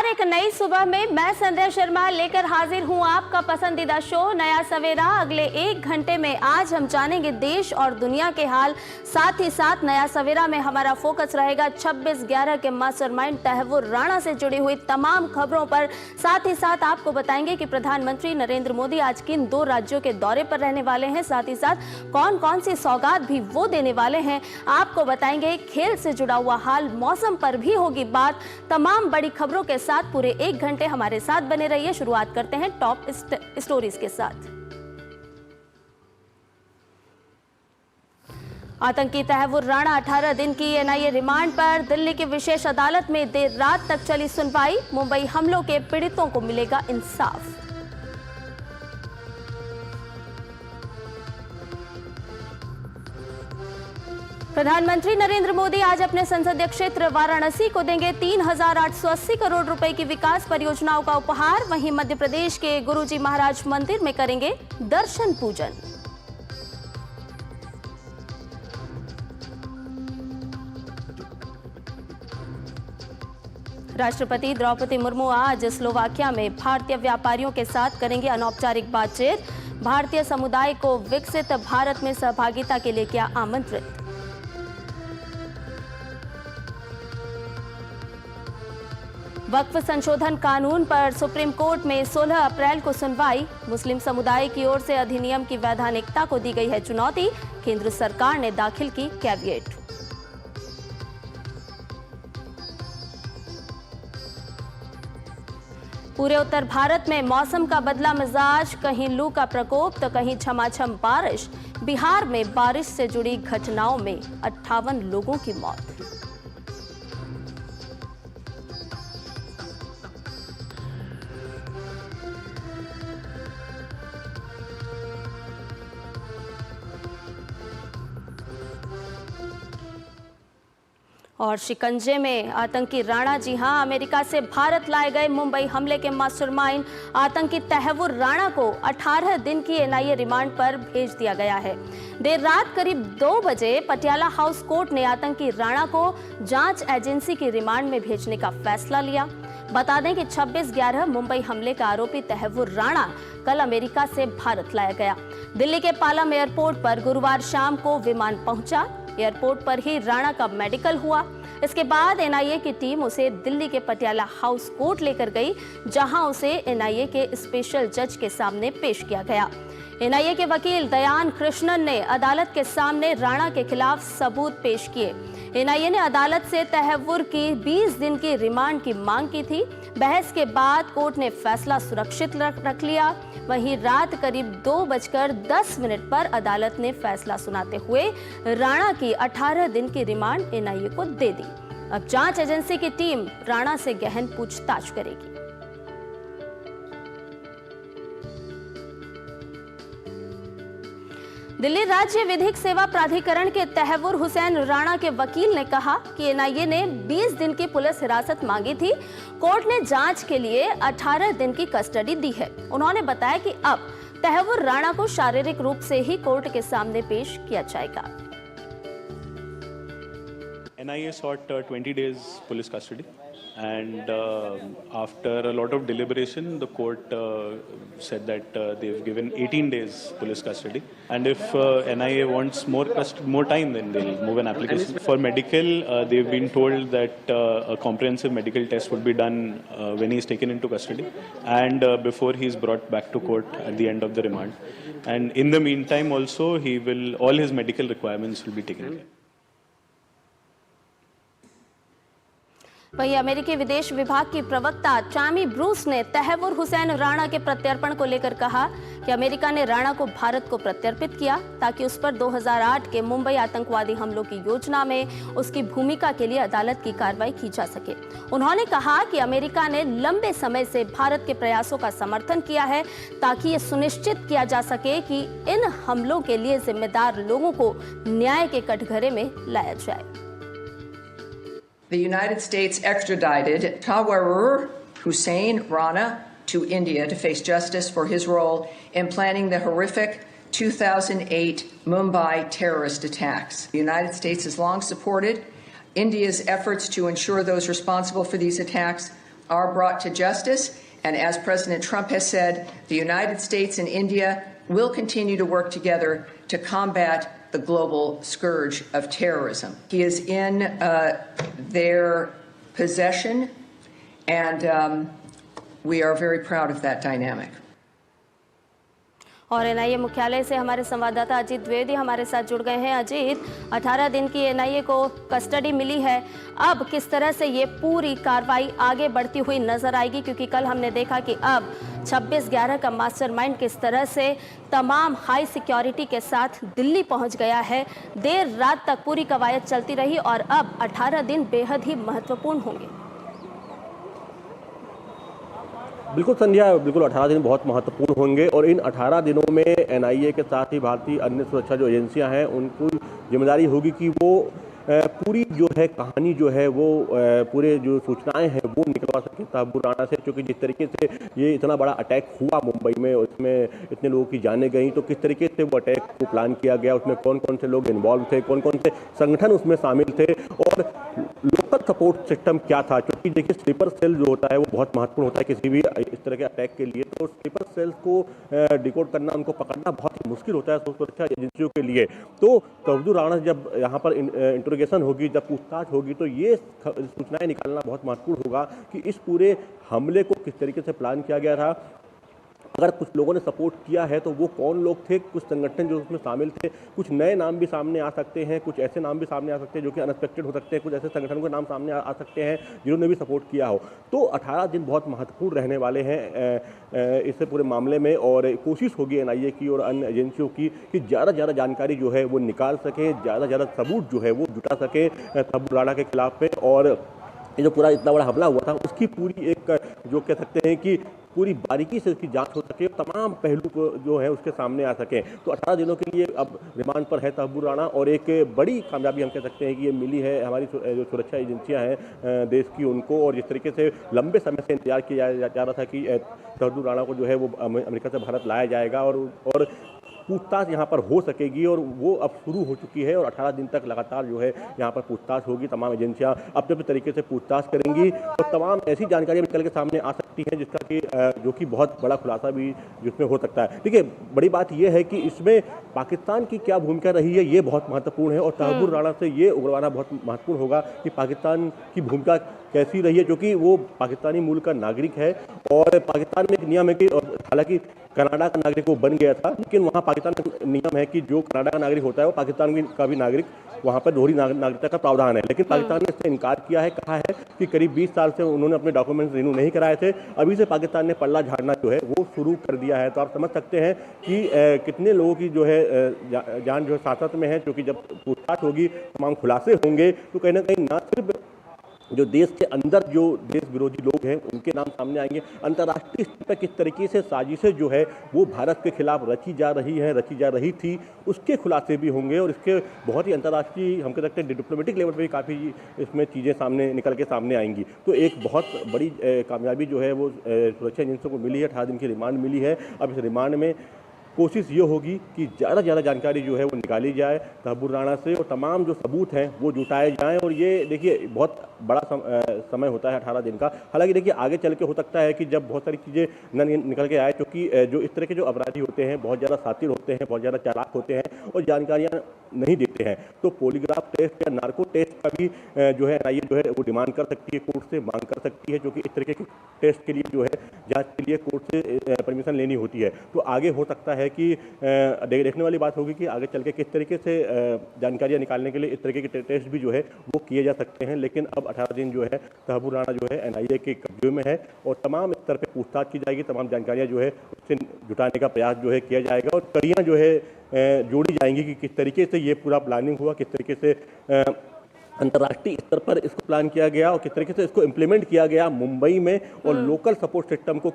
नमस्कार, एक नई सुबह में मैं संध्या शर्मा लेकर हाजिर हूं आपका पसंदीदा शो नया सवेरा। अगले 1 घंटे में आज हम जानेंगे देश और दुनिया के हाल। साथ ही साथ नया सवेरा में हमारा फोकस रहेगा 26/11 के मास्टरमाइंड तहव्वुर राणा से जुड़ी हुई तमाम खबरों पर। साथ ही साथ आपको बताएंगे कि प्रधानमंत्री नरेंद्र मोदी आज किन 2 राज्यों के दौरे पर रहने वाले हैं। साथ ही साथ कौन कौन सी सौगात भी वो देने वाले हैं आपको बताएंगे। खेल से जुड़ा हुआ हाल, मौसम पर भी होगी बात। तमाम बड़ी खबरों के साथ पूरे 1 घंटे हमारे साथ बने रहिए। शुरुआत करते हैं टॉप स्टोरीज के साथ। आतंकी तहव्वुर राणा 18 दिन की एनआईए रिमांड पर। दिल्ली की विशेष अदालत में देर रात तक चली सुनवाई। मुंबई हमलों के पीड़ितों को मिलेगा इंसाफ। प्रधानमंत्री नरेंद्र मोदी आज अपने संसदीय क्षेत्र वाराणसी को देंगे 3,880 करोड़ रुपए की विकास परियोजनाओं का उपहार। वहीं मध्य प्रदेश के गुरुजी महाराज मंदिर में करेंगे दर्शन पूजन। राष्ट्रपति द्रौपदी मुर्मू आज स्लोवाकिया में भारतीय व्यापारियों के साथ करेंगे अनौपचारिक बातचीत। भारतीय समुदाय को विकसित भारत में सहभागिता के लिए किया आमंत्रित। वक्फ संशोधन कानून पर सुप्रीम कोर्ट में 16 अप्रैल को सुनवाई। मुस्लिम समुदाय की ओर से अधिनियम की वैधानिकता को दी गई है चुनौती। केंद्र सरकार ने दाखिल की कैविएट। पूरे उत्तर भारत में मौसम का बदला मिजाज, कहीं लू का प्रकोप तो कहीं झमाझम बारिश। बिहार में बारिश से जुड़ी घटनाओं में 58 लोगों की मौत। और शिकंजे में आतंकी राणा। जी हां, अमेरिका से भारत लाए गए मुंबई हमले के मास्टरमाइंड आतंकी तहव्वुर राणा को 18 दिन की एनआईए रिमांड पर भेज दिया गया है। देर रात करीब 2 बजे पटियाला हाउस कोर्ट ने आतंकी राणा को जांच एजेंसी की रिमांड में भेजने का फैसला लिया। बता दें कि 26/11 मुंबई हमले का आरोपी तहव्वुर राणा कल अमेरिका से भारत लाया गया। दिल्ली के पालम एयरपोर्ट पर गुरुवार शाम को विमान पहुंचा। एयरपोर्ट पर ही राणा का मेडिकल हुआ। इसके बाद एनआईए की टीम उसे दिल्ली के पटियाला हाउस कोर्ट लेकर गई, जहां उसे एनआईए के स्पेशल जज के सामने पेश किया गया। एनआईए के वकील दयान कृष्णन ने अदालत के सामने राणा के खिलाफ सबूत पेश किए। एनआईए ने अदालत से तहव्वुर की 20 दिन की रिमांड की मांग की थी। बहस के बाद कोर्ट ने फैसला सुरक्षित रख लिया। वहीं रात करीब 2:10 पर अदालत ने फैसला सुनाते हुए राणा की 18 दिन की रिमांड एनआईए को दे दी। अब जांच एजेंसी की टीम राणा से गहन पूछताछ करेगी। दिल्ली राज्य विधिक सेवा प्राधिकरण के तहव्वुर हुसैन राणा के वकील ने कहा कि एनआईए ने 20 दिन की पुलिस हिरासत मांगी थी। कोर्ट ने जांच के लिए 18 दिन की कस्टडी दी है। उन्होंने बताया कि अब तहव्वुर राणा को शारीरिक रूप से ही कोर्ट के सामने पेश किया जाएगा। NIA sought 20 days police custody, and after a lot of deliberation, the court said that they've given 18 days police custody, and if NIA wants more time, then they'll move an application. For medical, they've been told that a comprehensive medical test would be done when he's taken into custody, and before he's brought back to court at the end of the remand. And in the meantime, also, all his medical requirements will be taken care. वहीं अमेरिकी विदेश विभाग की प्रवक्ता Tomy Bruce ने तहव्वुर हुसैन राणा के प्रत्यर्पण को लेकर कहा कि अमेरिका ने राणा को भारत को प्रत्यर्पित किया ताकि उस पर 2008 के मुंबई आतंकवादी हमलों की योजना में उसकी भूमिका के लिए अदालत की कार्रवाई की जा सके। उन्होंने कहा कि अमेरिका ने लंबे समय से भारत के प्रयासों का समर्थन किया है ताकि ये सुनिश्चित किया जा सके कि इन हमलों के लिए जिम्मेदार लोगों को न्याय के कटघरे में लाया जाए। The United States extradited Tawahur Hussein Rana to India to face justice for his role in planning the horrific 2008 Mumbai terrorist attacks. The United States has long supported India's efforts to ensure those responsible for these attacks are brought to justice. And as President Trump has said, the United States and India will continue to work together to combat the global scourge of terrorism. He is in their possession, and we are very proud of that dynamic. और NIA मुख्यालय से हमारे संवाददाता अजीत द्विवेदी हमारे साथ जुड़ गए हैं। अजीत, 18 दिन की एनआईए को कस्टडी मिली है, अब किस तरह से ये पूरी कार्रवाई आगे बढ़ती हुई नजर आएगी? क्योंकि कल हमने देखा कि अब 26/11 का मास्टरमाइंड किस तरह से तमाम हाई सिक्योरिटी के साथ दिल्ली पहुंच गया है। देर रात तक पूरी कवायद चलती रही और अब 18 दिन बेहद ही महत्वपूर्ण होंगे। बिल्कुल संध्या, बिल्कुल 18 दिन बहुत महत्वपूर्ण होंगे और इन 18 दिनों में एनआईए के साथ ही भारतीय अन्य सुरक्षा जो एजेंसियां हैं उनको जिम्मेदारी होगी कि वो पूरी जो है कहानी जो है वो पूरे जो सूचनाएं हैं वो निकलवा सकें तहब्बुर राणा से, क्योंकि जिस तरीके से ये इतना बड़ा अटैक हुआ मुंबई में, उसमें इतने लोगों की जानें गई, तो किस तरीके से वो अटैक को प्लान किया गया, उसमें कौन कौन से लोग इन्वॉल्व थे, कौन कौन से संगठन उसमें शामिल थे और लोकल सपोर्ट सिस्टम क्या था। क्योंकि देखिए स्लीपर सेल जो होता है वो बहुत महत्वपूर्ण होता है किसी भी इस तरह के अटैक के लिए, तो स्लीपर सेल्स को डिकोड करना, उनको पकड़ना बहुत मुश्किल होता है सुरक्षा एजेंसियों के लिए। तो तहब्बुर राणा जब यहाँ पर इंट्रोगेशन होगी, जब पूछताछ होगी, तो ये सूचनाएं निकालना बहुत महत्वपूर्ण होगा कि इस पूरे हमले को किस तरीके से प्लान किया गया था। अगर कुछ लोगों ने सपोर्ट किया है तो वो कौन लोग थे, कुछ संगठन जो उसमें शामिल थे, कुछ नए नाम भी सामने आ सकते हैं, कुछ ऐसे नाम भी सामने आ सकते हैं जो कि अनएक्सपेक्टेड हो सकते हैं, कुछ ऐसे संगठनों के नाम सामने आ सकते हैं जिन्होंने भी सपोर्ट किया हो। तो 18 दिन बहुत महत्वपूर्ण रहने वाले हैं इस पूरे मामले में और कोशिश होगी एनआईए की और अन्य एजेंसियों की कि ज़्यादा से ज़्यादा जानकारी जो है वो निकाल सकें, ज़्यादा से ज़्यादा सबूत जो है वो जुटा सकें तहब्बुर राणा के खिलाफ पे। और ये जो पूरा इतना बड़ा हमला हुआ था उसकी पूरी एक जो कह सकते हैं कि पूरी बारीकी से इसकी जांच हो सके, तमाम पहलू को जो है उसके सामने आ सके। तो 18 दिनों के लिए अब रिमांड पर है तहब्बुर राणा और एक बड़ी कामयाबी हम कह सकते हैं कि ये मिली है हमारी जो सुरक्षा एजेंसियां हैं देश की उनको। और जिस तरीके से लंबे समय से इंतजार किया जा रहा था कि तहब्बुर राणा को जो है वो अमेरिका से भारत लाया जाएगा और पूछताछ यहाँ पर हो सकेगी और वो अब शुरू हो चुकी है और 18 दिन तक लगातार जो है यहाँ पर पूछताछ होगी। तमाम एजेंसियाँ अपने अपने तरीके से पूछताछ करेंगी और तमाम ऐसी जानकारियाँ निकल के सामने आ सकती हैं जिसका कि जो कि बहुत बड़ा खुलासा भी जिसमें हो सकता है। देखिए बड़ी बात यह है कि इसमें पाकिस्तान की क्या भूमिका रही है ये बहुत महत्वपूर्ण है और तहब्बुर राणा से ये उगलवाना बहुत महत्वपूर्ण होगा कि पाकिस्तान की भूमिका कैसी रही है, क्योंकि वो पाकिस्तानी मूल का नागरिक है और पाकिस्तान में एक नियम है कि हालांकि कनाडा का नागरिक वो बन गया था, लेकिन वहाँ पाकिस्तान का नियम है कि जो कनाडा का नागरिक होता है वो पाकिस्तान का भी नागरिक वहाँ पर दोहरी नागरिकता का प्रावधान है। लेकिन पाकिस्तान ने इससे इनकार किया है, कहा है कि करीब 20 साल से उन्होंने अपने डॉक्यूमेंट्स रिन्यू नहीं कराए थे, अभी से पाकिस्तान ने पल्ला झाड़ना जो है वो शुरू कर दिया है। तो आप समझ सकते हैं कि कितने लोगों की जो है जान जो है साथ में है, क्योंकि जब पूछताछ होगी तमाम खुलासे होंगे तो कहीं ना कहीं ना सिर्फ जो देश के अंदर जो देश विरोधी लोग हैं उनके नाम सामने आएंगे, अंतर्राष्ट्रीय स्तर पर किस तरीके से साजिशें जो है वो भारत के खिलाफ रची जा रही थी उसके खुलासे भी होंगे और इसके बहुत ही अंतर्राष्ट्रीय हम कह सकते हैं डिप्लोमेटिक लेवल पर भी काफ़ी इसमें चीज़ें सामने निकल के सामने आएंगी। तो एक बहुत बड़ी कामयाबी जो है वो सुरक्षा एजेंसियों को मिली है, 18 दिन की रिमांड मिली है। अब इस रिमांड में कोशिश ये होगी कि ज़्यादा से ज़्यादा जानकारी जो है वो निकाली जाए तहब्बुर राणा से और तमाम जो सबूत हैं वो जुटाए जाएं। और ये देखिए बहुत बड़ा समय होता है 18 दिन का। हालांकि देखिए आगे चल के हो सकता है कि जब बहुत सारी चीज़ें न निकल के आए, क्योंकि जो इस तरह के जो अपराधी होते हैं बहुत ज़्यादा शातिर होते हैं, बहुत ज़्यादा चालाक होते हैं और जानकारियाँ नहीं देते हैं, तो पॉलीग्राफ टेस्ट या नार्को टेस्ट का भी जो है एनआईए जो है वो डिमांड कर सकती है, कोर्ट से मांग कर सकती है, क्योंकि इस तरीके के टेस्ट के लिए जो है जांच के लिए कोर्ट से परमिशन लेनी होती है। तो आगे हो सकता है कि देखने वाली बात होगी कि आगे चल के किस तरीके से जानकारियां निकालने के लिए इस तरीके के टेस्ट भी जो है वो किए जा सकते हैं। लेकिन अब 18 दिन जो है तहब्बुर राणा जो है एनआईए के कब्जे में है और तमाम स्तर पर पूछताछ की जाएगी, तमाम जानकारियां जो है उससे जुटाने का प्रयास जो है किया जाएगा और कड़ियाँ जो है जोड़ी जाएंगी कि किस तरीके से ये पूरा प्लानिंग हुआ, किस तरीके से अंतर्राष्ट्रीय स्तर पर इसको प्लान किया गया और किस तरीके से इसको इम्प्लीमेंट किया गया मुंबई में और लोकल सपोर्ट सिस्टम को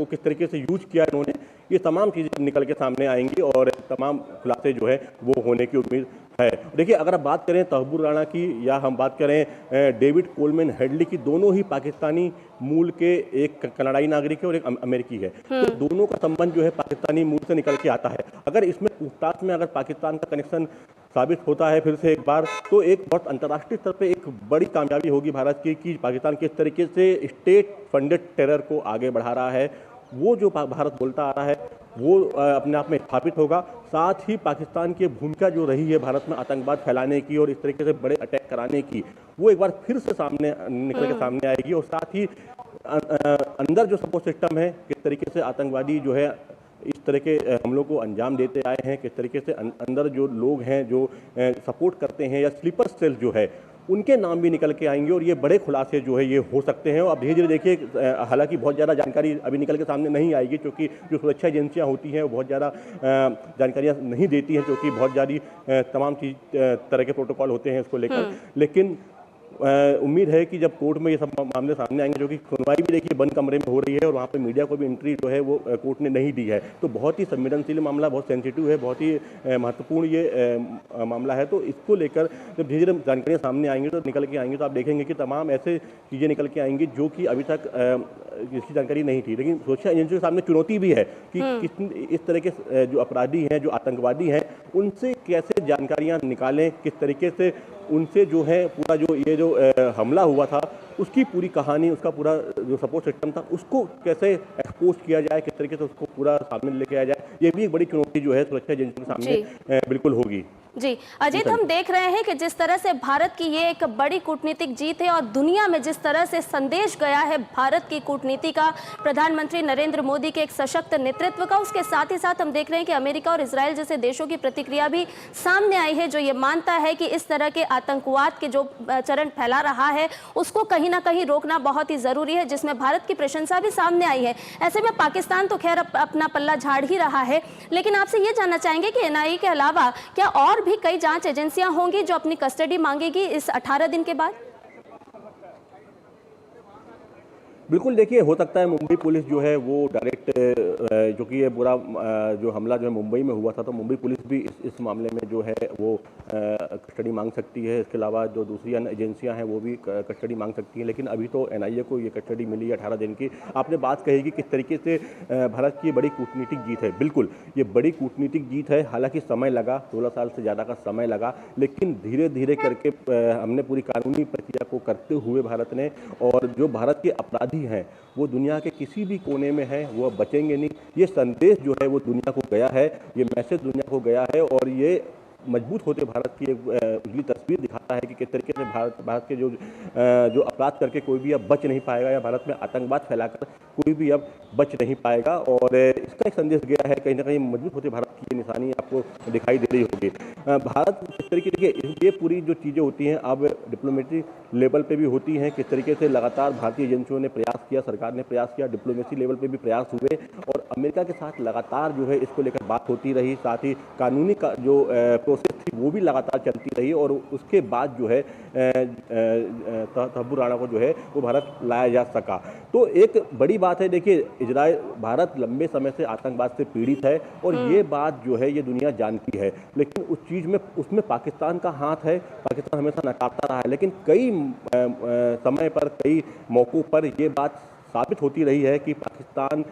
किस तरीके से यूज किया इन्होंने। ये तमाम चीज़ें निकल के सामने आएंगी और तमाम खुलासे जो है वो होने की उम्मीद है। देखिए अगर आप बात करें तहब्बुर राणा की या हम बात करें डेविड कोलमैन हेडली की, दोनों ही पाकिस्तानी मूल के, एक कनाडाई नागरिक है और एक अमेरिकी है, तो दोनों का संबंध जो है पाकिस्तानी मूल से निकल के आता है। अगर इसमें पूछताछ में अगर पाकिस्तान का कनेक्शन साबित होता है फिर से एक बार, तो एक बहुत अंतर्राष्ट्रीय स्तर पे एक बड़ी कामयाबी होगी भारत की कि पाकिस्तान किस तरीके से स्टेट फंडेड टेरर को आगे बढ़ा रहा है। वो जो भारत बोलता आ रहा है वो अपने आप में स्थापित होगा। साथ ही पाकिस्तान की भूमिका जो रही है भारत में आतंकवाद फैलाने की और इस तरीके से बड़े अटैक कराने की, वो एक बार फिर से सामने निकल के सामने आएगी। और साथ ही अंदर जो सपोर्ट सिस्टम है, किस तरीके से आतंकवादी जो है इस तरह के हमलों को अंजाम देते आए हैं, किस तरीके से अंदर जो लोग हैं जो सपोर्ट करते हैं या स्लीपर सेल जो है उनके नाम भी निकल के आएंगे और ये बड़े खुलासे जो है ये हो सकते हैं। और अब धीरे धीरे देखिए, हालांकि बहुत ज़्यादा जानकारी अभी निकल के सामने नहीं आएगी क्योंकि जो सुरक्षा एजेंसियां होती हैं वो बहुत ज़्यादा जानकारियां नहीं देती हैं, क्योंकि बहुत ज़्यादा तमाम तरह के प्रोटोकॉल होते हैं इसको लेकर। लेकिन उम्मीद है कि जब कोर्ट में ये सब मामले सामने आएंगे, जो कि सुनवाई भी देखिए बंद कमरे में हो रही है और वहाँ पे मीडिया को भी एंट्री जो है वो कोर्ट ने नहीं दी है, तो बहुत ही संवेदनशील मामला, बहुत सेंसिटिव है, बहुत ही महत्वपूर्ण ये मामला है। तो इसको लेकर जब धीरे धीरे जानकारियाँ सामने आएंगी तो निकल के आएंगी, तो आप देखेंगे कि तमाम ऐसे चीज़ें निकल के आएंगी जो कि अभी तक इसकी जानकारी नहीं थी। लेकिन सुरक्षा एजेंसियों के सामने चुनौती भी है कि इस तरह के जो अपराधी हैं, जो आतंकवादी हैं, उनसे कैसे जानकारियाँ निकालें, किस तरीके से उनसे जो है पूरा जो ये जो हमला हुआ था उसकी पूरी कहानी, उसका पूरा जो सपोर्ट सिस्टम था उसको कैसे एक्सपोज किया जाए, किस तरीके से उसको पूरा सामने लेके आया जाए, ये भी एक बड़ी चुनौती जो है सुरक्षा एजेंसियों के सामने बिल्कुल होगी। जी अजीत, हम देख रहे हैं कि जिस तरह से भारत की ये एक बड़ी कूटनीतिक जीत है और दुनिया में जिस तरह से संदेश गया है भारत की कूटनीति का, प्रधानमंत्री नरेंद्र मोदी के एक सशक्त नेतृत्व का, उसके साथ ही साथ हम देख रहे हैं कि अमेरिका और इजराइल जैसे देशों की प्रतिक्रिया भी सामने आई है जो ये मानता है कि इस तरह के आतंकवाद के जो चरण फैला रहा है उसको कहीं ना कहीं रोकना बहुत ही जरूरी है, जिसमें भारत की प्रशंसा भी सामने आई है। ऐसे में पाकिस्तान तो खैर अपना पल्ला झाड़ ही रहा है, लेकिन आपसे ये जानना चाहेंगे कि एनआईए के अलावा क्या और भी कई जांच एजेंसियां होंगी जो अपनी कस्टडी मांगेगी इस 18 दिन के बाद? बिल्कुल, देखिए हो सकता है मुंबई पुलिस जो है वो डायरेक्ट, जो कि ये पूरा जो हमला जो है मुंबई में हुआ था, तो मुंबई पुलिस भी इस मामले में जो है वो कस्टडी मांग सकती है। इसके अलावा जो दूसरी अन्य एजेंसियां हैं वो भी कस्टडी मांग सकती हैं। लेकिन अभी तो एनआईए को ये कस्टडी मिली है 18 दिन की। आपने बात कही कि किस तरीके से भारत की बड़ी कूटनीतिक जीत है। बिल्कुल, ये बड़ी कूटनीतिक जीत है। हालांकि समय लगा, 16 साल से ज़्यादा का समय लगा, लेकिन धीरे धीरे करके हमने पूरी कानूनी प्रक्रिया को करते हुए भारत ने, और जो भारत के अपराधी हैं वो दुनिया के किसी भी कोने में है, वो अब बचेंगे नहीं। ये संदेश जो है वो दुनिया को गया है, ये मैसेज दुनिया को गया है, और ये मजबूत होते भारत की एक उजली तस्वीर दिखाता है कि किस तरीके से भारत के जो अपराध करके कोई भी अब बच नहीं पाएगा, या भारत में आतंकवाद फैलाकर कोई भी अब बच नहीं पाएगा। और इसका एक संदेश गया है, कहीं ना कहीं मजबूत होते भारत की ये निशानी आपको दिखाई दे रही होगी। भारत इस तरीके देखिए, ये पूरी जो चीज़ें होती हैं अब डिप्लोमेटिक लेवल पे भी होती हैं। किस तरीके से लगातार भारतीय एजेंसियों ने प्रयास किया, सरकार ने प्रयास किया, डिप्लोमेसी लेवल पे भी प्रयास हुए, और अमेरिका के साथ लगातार जो है इसको लेकर बात होती रही। साथ ही कानूनी का जो प्रोसेस थी वो भी लगातार चलती रही, और उसके बाद जो है तहव्वुर राणा को जो है वो भारत लाया जा सका। तो एक बड़ी बात है, देखिए इजराइल, भारत लंबे समय से आतंकवाद से पीड़ित है, और ये बात जो है ये दुनिया जानती है, लेकिन उस चीज़ में उसमें पाकिस्तान का हाथ है। पाकिस्तान हमेशा नकारता रहा है, लेकिन कई समय पर, कई मौक़ों पर ये बात साबित होती रही है कि पाकिस्तान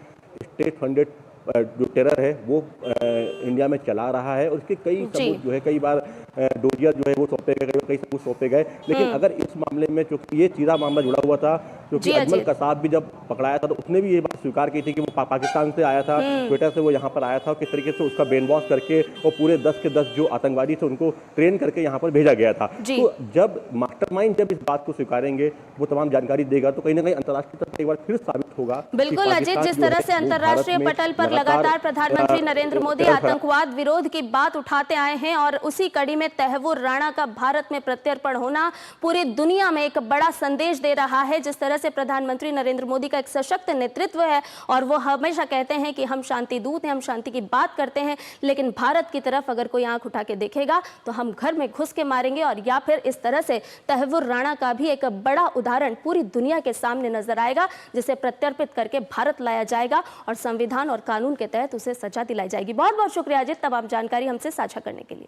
स्टेट फंडेड जो टेरर है वो इंडिया में चला रहा है, और इसके कई सबूत जो है, कई बार डोजियर जो है वो सौंपे गए, कई सबूत सौंपे गए। लेकिन अगर इस मामले में, क्योंकि ये सीधा मामला जुड़ा हुआ था, क्योंकि अजमल कसाब भी जब पकड़ाया था तो उसने भी ये बात स्वीकार की थी कि वो पाकिस्तान से आया था, ट्विटर से वो यहाँ पर आया था, किस तरीके से उसका ब्रेन वॉश करके और पूरे 10 के 10 जो आतंकवादी थे उनको ट्रेन करके यहाँ पर भेजा गया था। तो जब मास्टरमाइंड जब इस बात को स्वीकारेंगे, वो तमाम जानकारी देगा, तो कहीं ना कहीं अंतर्राष्ट्रीय स्तर पर एक बार फिर साबित होगा। बिल्कुल अजीत, जिस तरह से अंतर्राष्ट्रीय पटल पर लगातार प्रधानमंत्री नरेंद्र मोदी आतंकवाद विरोध की बात उठाते आए हैं, और उसी कड़ी में तहव्वुर राणा का भारत में प्रत्यर्पण होना पूरी दुनिया में एक बड़ा संदेश दे रहा है। जिस तरह से प्रधानमंत्री नरेंद्र मोदी का एक सशक्त नेतृत्व है, और वो हमेशा कहते हैं कि हम शांति दूत हैं, हम शांति की बात करते हैं, लेकिन भारत की तरफ अगर कोई आंख उठा के देखेगा तो हम घर में घुस के मारेंगे। और या फिर इस तरह से तहव्वुर राणा का भी एक बड़ा उदाहरण पूरी दुनिया के सामने नजर आएगा, जिसे प्रत्यर्पित करके भारत लाया जाएगा और संविधान और कानून के तहत उसे सजा दिलाई जाएगी। बहुत बहुत शुक्रिया अजीत, तमाम जानकारी हमसे साझा करने के लिए।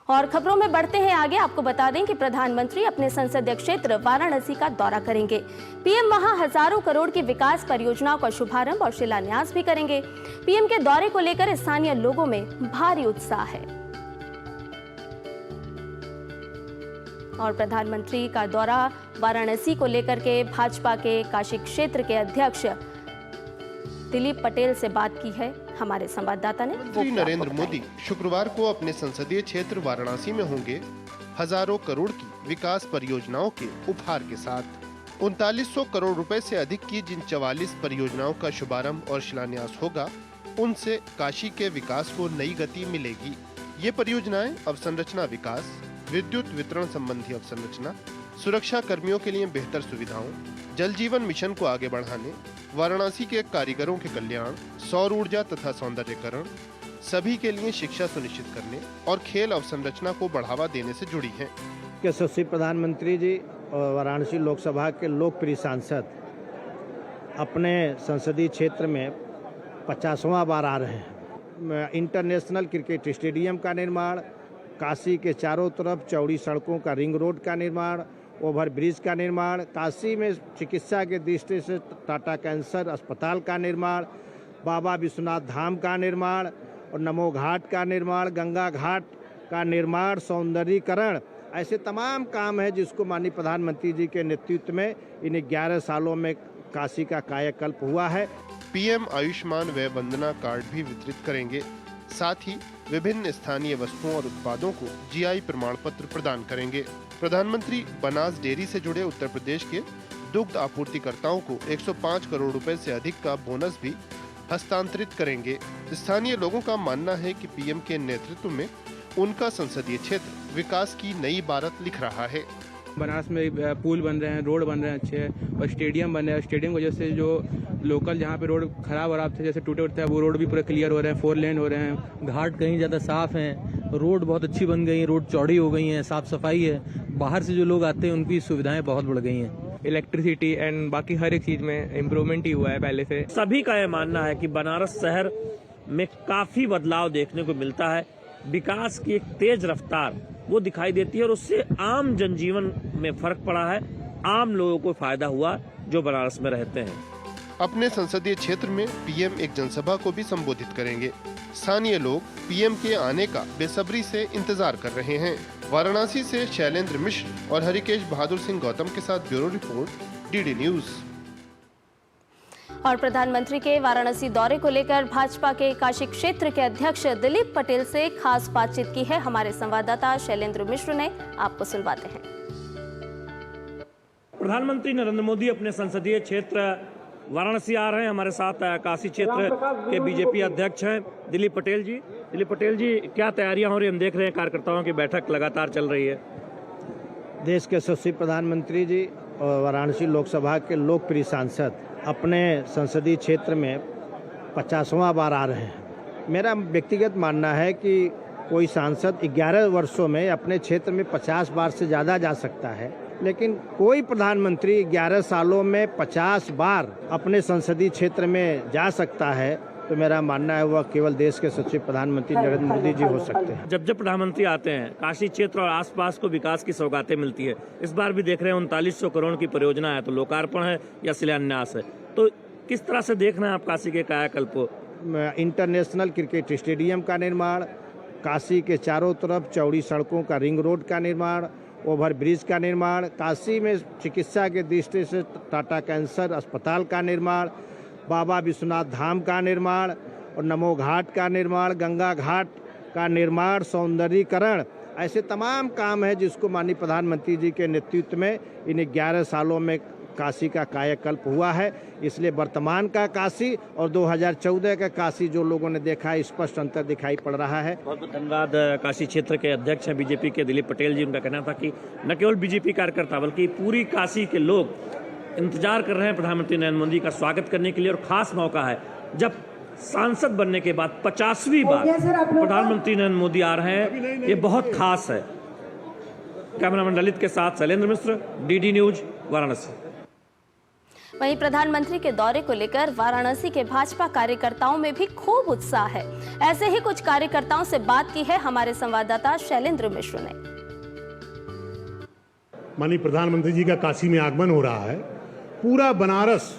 और खबरों में बढ़ते हैं आगे। आपको बता दें कि प्रधानमंत्री अपने संसदीय क्षेत्र वाराणसी का दौरा करेंगे। पीएम वहां हजारों करोड़ की विकास परियोजनाओं का शुभारंभ और शिलान्यास भी करेंगे। पीएम के दौरे को लेकर स्थानीय लोगों में भारी उत्साह है और प्रधानमंत्री का दौरा वाराणसी को लेकर के भाजपा के काशी क्षेत्र के अध्यक्ष दिलीप पटेल से बात की है हमारे संवाददाता ने। प्रधानमंत्री नरेंद्र मोदी शुक्रवार को अपने संसदीय क्षेत्र वाराणसी में होंगे हजारों करोड़ की विकास परियोजनाओं के उपहार के साथ। 3900 करोड़ रुपए से अधिक की जिन 44 परियोजनाओं का शुभारंभ और शिलान्यास होगा, उनसे काशी के विकास को नई गति मिलेगी। ये परियोजनाएं अवसंरचना विकास, विद्युत वितरण संबंधी अवसंरचना, सुरक्षा कर्मियों के लिए बेहतर सुविधाओं, जल जीवन मिशन को आगे बढ़ाने, वाराणसी के कारीगरों के कल्याण, सौर ऊर्जा तथा सौंदर्यीकरण, सभी के लिए शिक्षा सुनिश्चित करने और खेल अवसंरचना को बढ़ावा देने से जुड़ी हैं। यशस्वी प्रधानमंत्री जी और वाराणसी लोकसभा के लोकप्रिय सांसद अपने संसदीय क्षेत्र में 50वां बार आ रहे हैं। इंटरनेशनल क्रिकेट स्टेडियम का निर्माण, काशी के चारों तरफ चौड़ी सड़कों का रिंग रोड का निर्माण, ओवर ब्रिज का निर्माण, काशी में चिकित्सा के दृष्टि से टाटा कैंसर अस्पताल का निर्माण, बाबा विश्वनाथ धाम का निर्माण और नमो घाट का निर्माण, गंगा घाट का निर्माण, सौंदर्यीकरण, ऐसे तमाम काम है जिसको माननीय प्रधानमंत्री जी के नेतृत्व में इन 11 सालों में काशी का कायाकल्प हुआ है। पीएम आयुष्मान व्यय वंदना कार्ड भी वितरित करेंगे। साथ ही विभिन्न स्थानीय वस्तुओं और उत्पादों को जीआई प्रमाण पत्र प्रदान करेंगे। प्रधानमंत्री बनास डेयरी से जुड़े उत्तर प्रदेश के दुग्ध आपूर्तिकर्ताओं को 105 करोड़ रुपए से अधिक का बोनस भी हस्तांतरित करेंगे। स्थानीय लोगों का मानना है कि पीएम के नेतृत्व में उनका संसदीय क्षेत्र विकास की नई इबारत लिख रहा है। बनारस में पुल बन रहे हैं, रोड बन रहे हैं अच्छे, और स्टेडियम बन रहे हैं। स्टेडियम की वजह से जो लोकल जहाँ पे रोड खराब थे, जैसे टूटे उठते हैं, वो रोड भी पूरे क्लियर हो रहे हैं, 4 लेन हो रहे हैं। घाट कहीं ज़्यादा साफ हैं, रोड बहुत अच्छी बन गई हैं, रोड चौड़ी हो गई हैं, साफ सफाई है। बाहर से जो लोग आते हैं उनकी सुविधाएं बहुत बढ़ गई हैं। इलेक्ट्रिसिटी एंड बाकी हर एक चीज़ में इम्प्रूवमेंट ही हुआ है पहले से। सभी का यह मानना है कि बनारस शहर में काफ़ी बदलाव देखने को मिलता है। विकास की एक तेज रफ्तार वो दिखाई देती है और उससे आम जनजीवन में फर्क पड़ा है। आम लोगों को फायदा हुआ जो बनारस में रहते हैं। अपने संसदीय क्षेत्र में पीएम एक जनसभा को भी संबोधित करेंगे। स्थानीय लोग पीएम के आने का बेसब्री से इंतजार कर रहे हैं। वाराणसी से शैलेंद्र मिश्र और हरिकेश बहादुर सिंह गौतम के साथ ब्यूरो रिपोर्ट, डीडी न्यूज। और प्रधानमंत्री के वाराणसी दौरे को लेकर भाजपा के काशी क्षेत्र के अध्यक्ष दिलीप पटेल से खास बातचीत की है हमारे संवाददाता शैलेंद्र मिश्र ने। आपको सुनवाते हैं। प्रधानमंत्री नरेंद्र मोदी अपने संसदीय क्षेत्र वाराणसी आ रहे हैं। हमारे साथ काशी क्षेत्र के बीजेपी अध्यक्ष हैं दिलीप पटेल जी। दिलीप पटेल जी, क्या तैयारियां हो रही हैं? हम देख रहे हैं कार्यकर्ताओं की बैठक लगातार चल रही है। देश के यशस्वी प्रधानमंत्री जी और वाराणसी लोकसभा के लोकप्रिय सांसद अपने संसदीय क्षेत्र में 50वां बार आ रहे हैं। मेरा व्यक्तिगत मानना है कि कोई सांसद 11 वर्षों में अपने क्षेत्र में 50 बार से ज़्यादा जा सकता है, लेकिन कोई प्रधानमंत्री 11 सालों में 50 बार अपने संसदीय क्षेत्र में जा सकता है, तो मेरा मानना है वह केवल देश के यशस्वी प्रधानमंत्री नरेंद्र मोदी जी हो सकते हैं। जब प्रधानमंत्री आते हैं, काशी क्षेत्र और आसपास को विकास की सौगातें मिलती है। इस बार भी देख रहे हैं 3900 करोड़ की परियोजना है, तो लोकार्पण है या शिलान्यास है, तो किस तरह से देख रहे हैं आप काशी के कायाकल्प को? इंटरनेशनल क्रिकेट स्टेडियम का निर्माण, काशी के चारों तरफ चौड़ी सड़कों का रिंग रोड का निर्माण, ओवर ब्रिज का निर्माण, काशी में चिकित्सा के दृष्टि से टाटा कैंसर अस्पताल का निर्माण, बाबा विश्वनाथ धाम का निर्माण और नमो घाट का निर्माण, गंगा घाट का निर्माण, सौंदर्यीकरण, ऐसे तमाम काम है जिसको माननीय प्रधानमंत्री जी के नेतृत्व में इन 11 सालों में काशी का कायाकल्प हुआ है। इसलिए वर्तमान का काशी और 2014 का काशी जो लोगों ने देखा है, स्पष्ट अंतर दिखाई पड़ रहा है। बहुत बहुत धन्यवाद। काशी क्षेत्र के अध्यक्ष हैं बीजेपी के दिलीप पटेल जी। उनका कहना था कि न केवल बीजेपी कार्यकर्ता बल्कि पूरी काशी के लोग इंतजार कर रहे हैं प्रधानमंत्री नरेंद्र मोदी का स्वागत करने के लिए, और खास मौका है जब सांसद बनने के बाद 50वीं बार प्रधानमंत्री नरेंद्र मोदी आ रहे हैं। ये बहुत खास है। कैमरामैन ललित के साथ शैलेंद्र मिश्र, डीडी न्यूज, वाराणसी। वहीं प्रधानमंत्री के दौरे को लेकर वाराणसी के भाजपा कार्यकर्ताओं में भी खूब उत्साह है। ऐसे ही कुछ कार्यकर्ताओं से बात की है हमारे संवाददाता शैलेंद्र मिश्र ने। माननीय प्रधानमंत्री जी का काशी में आगमन हो रहा है, पूरा बनारस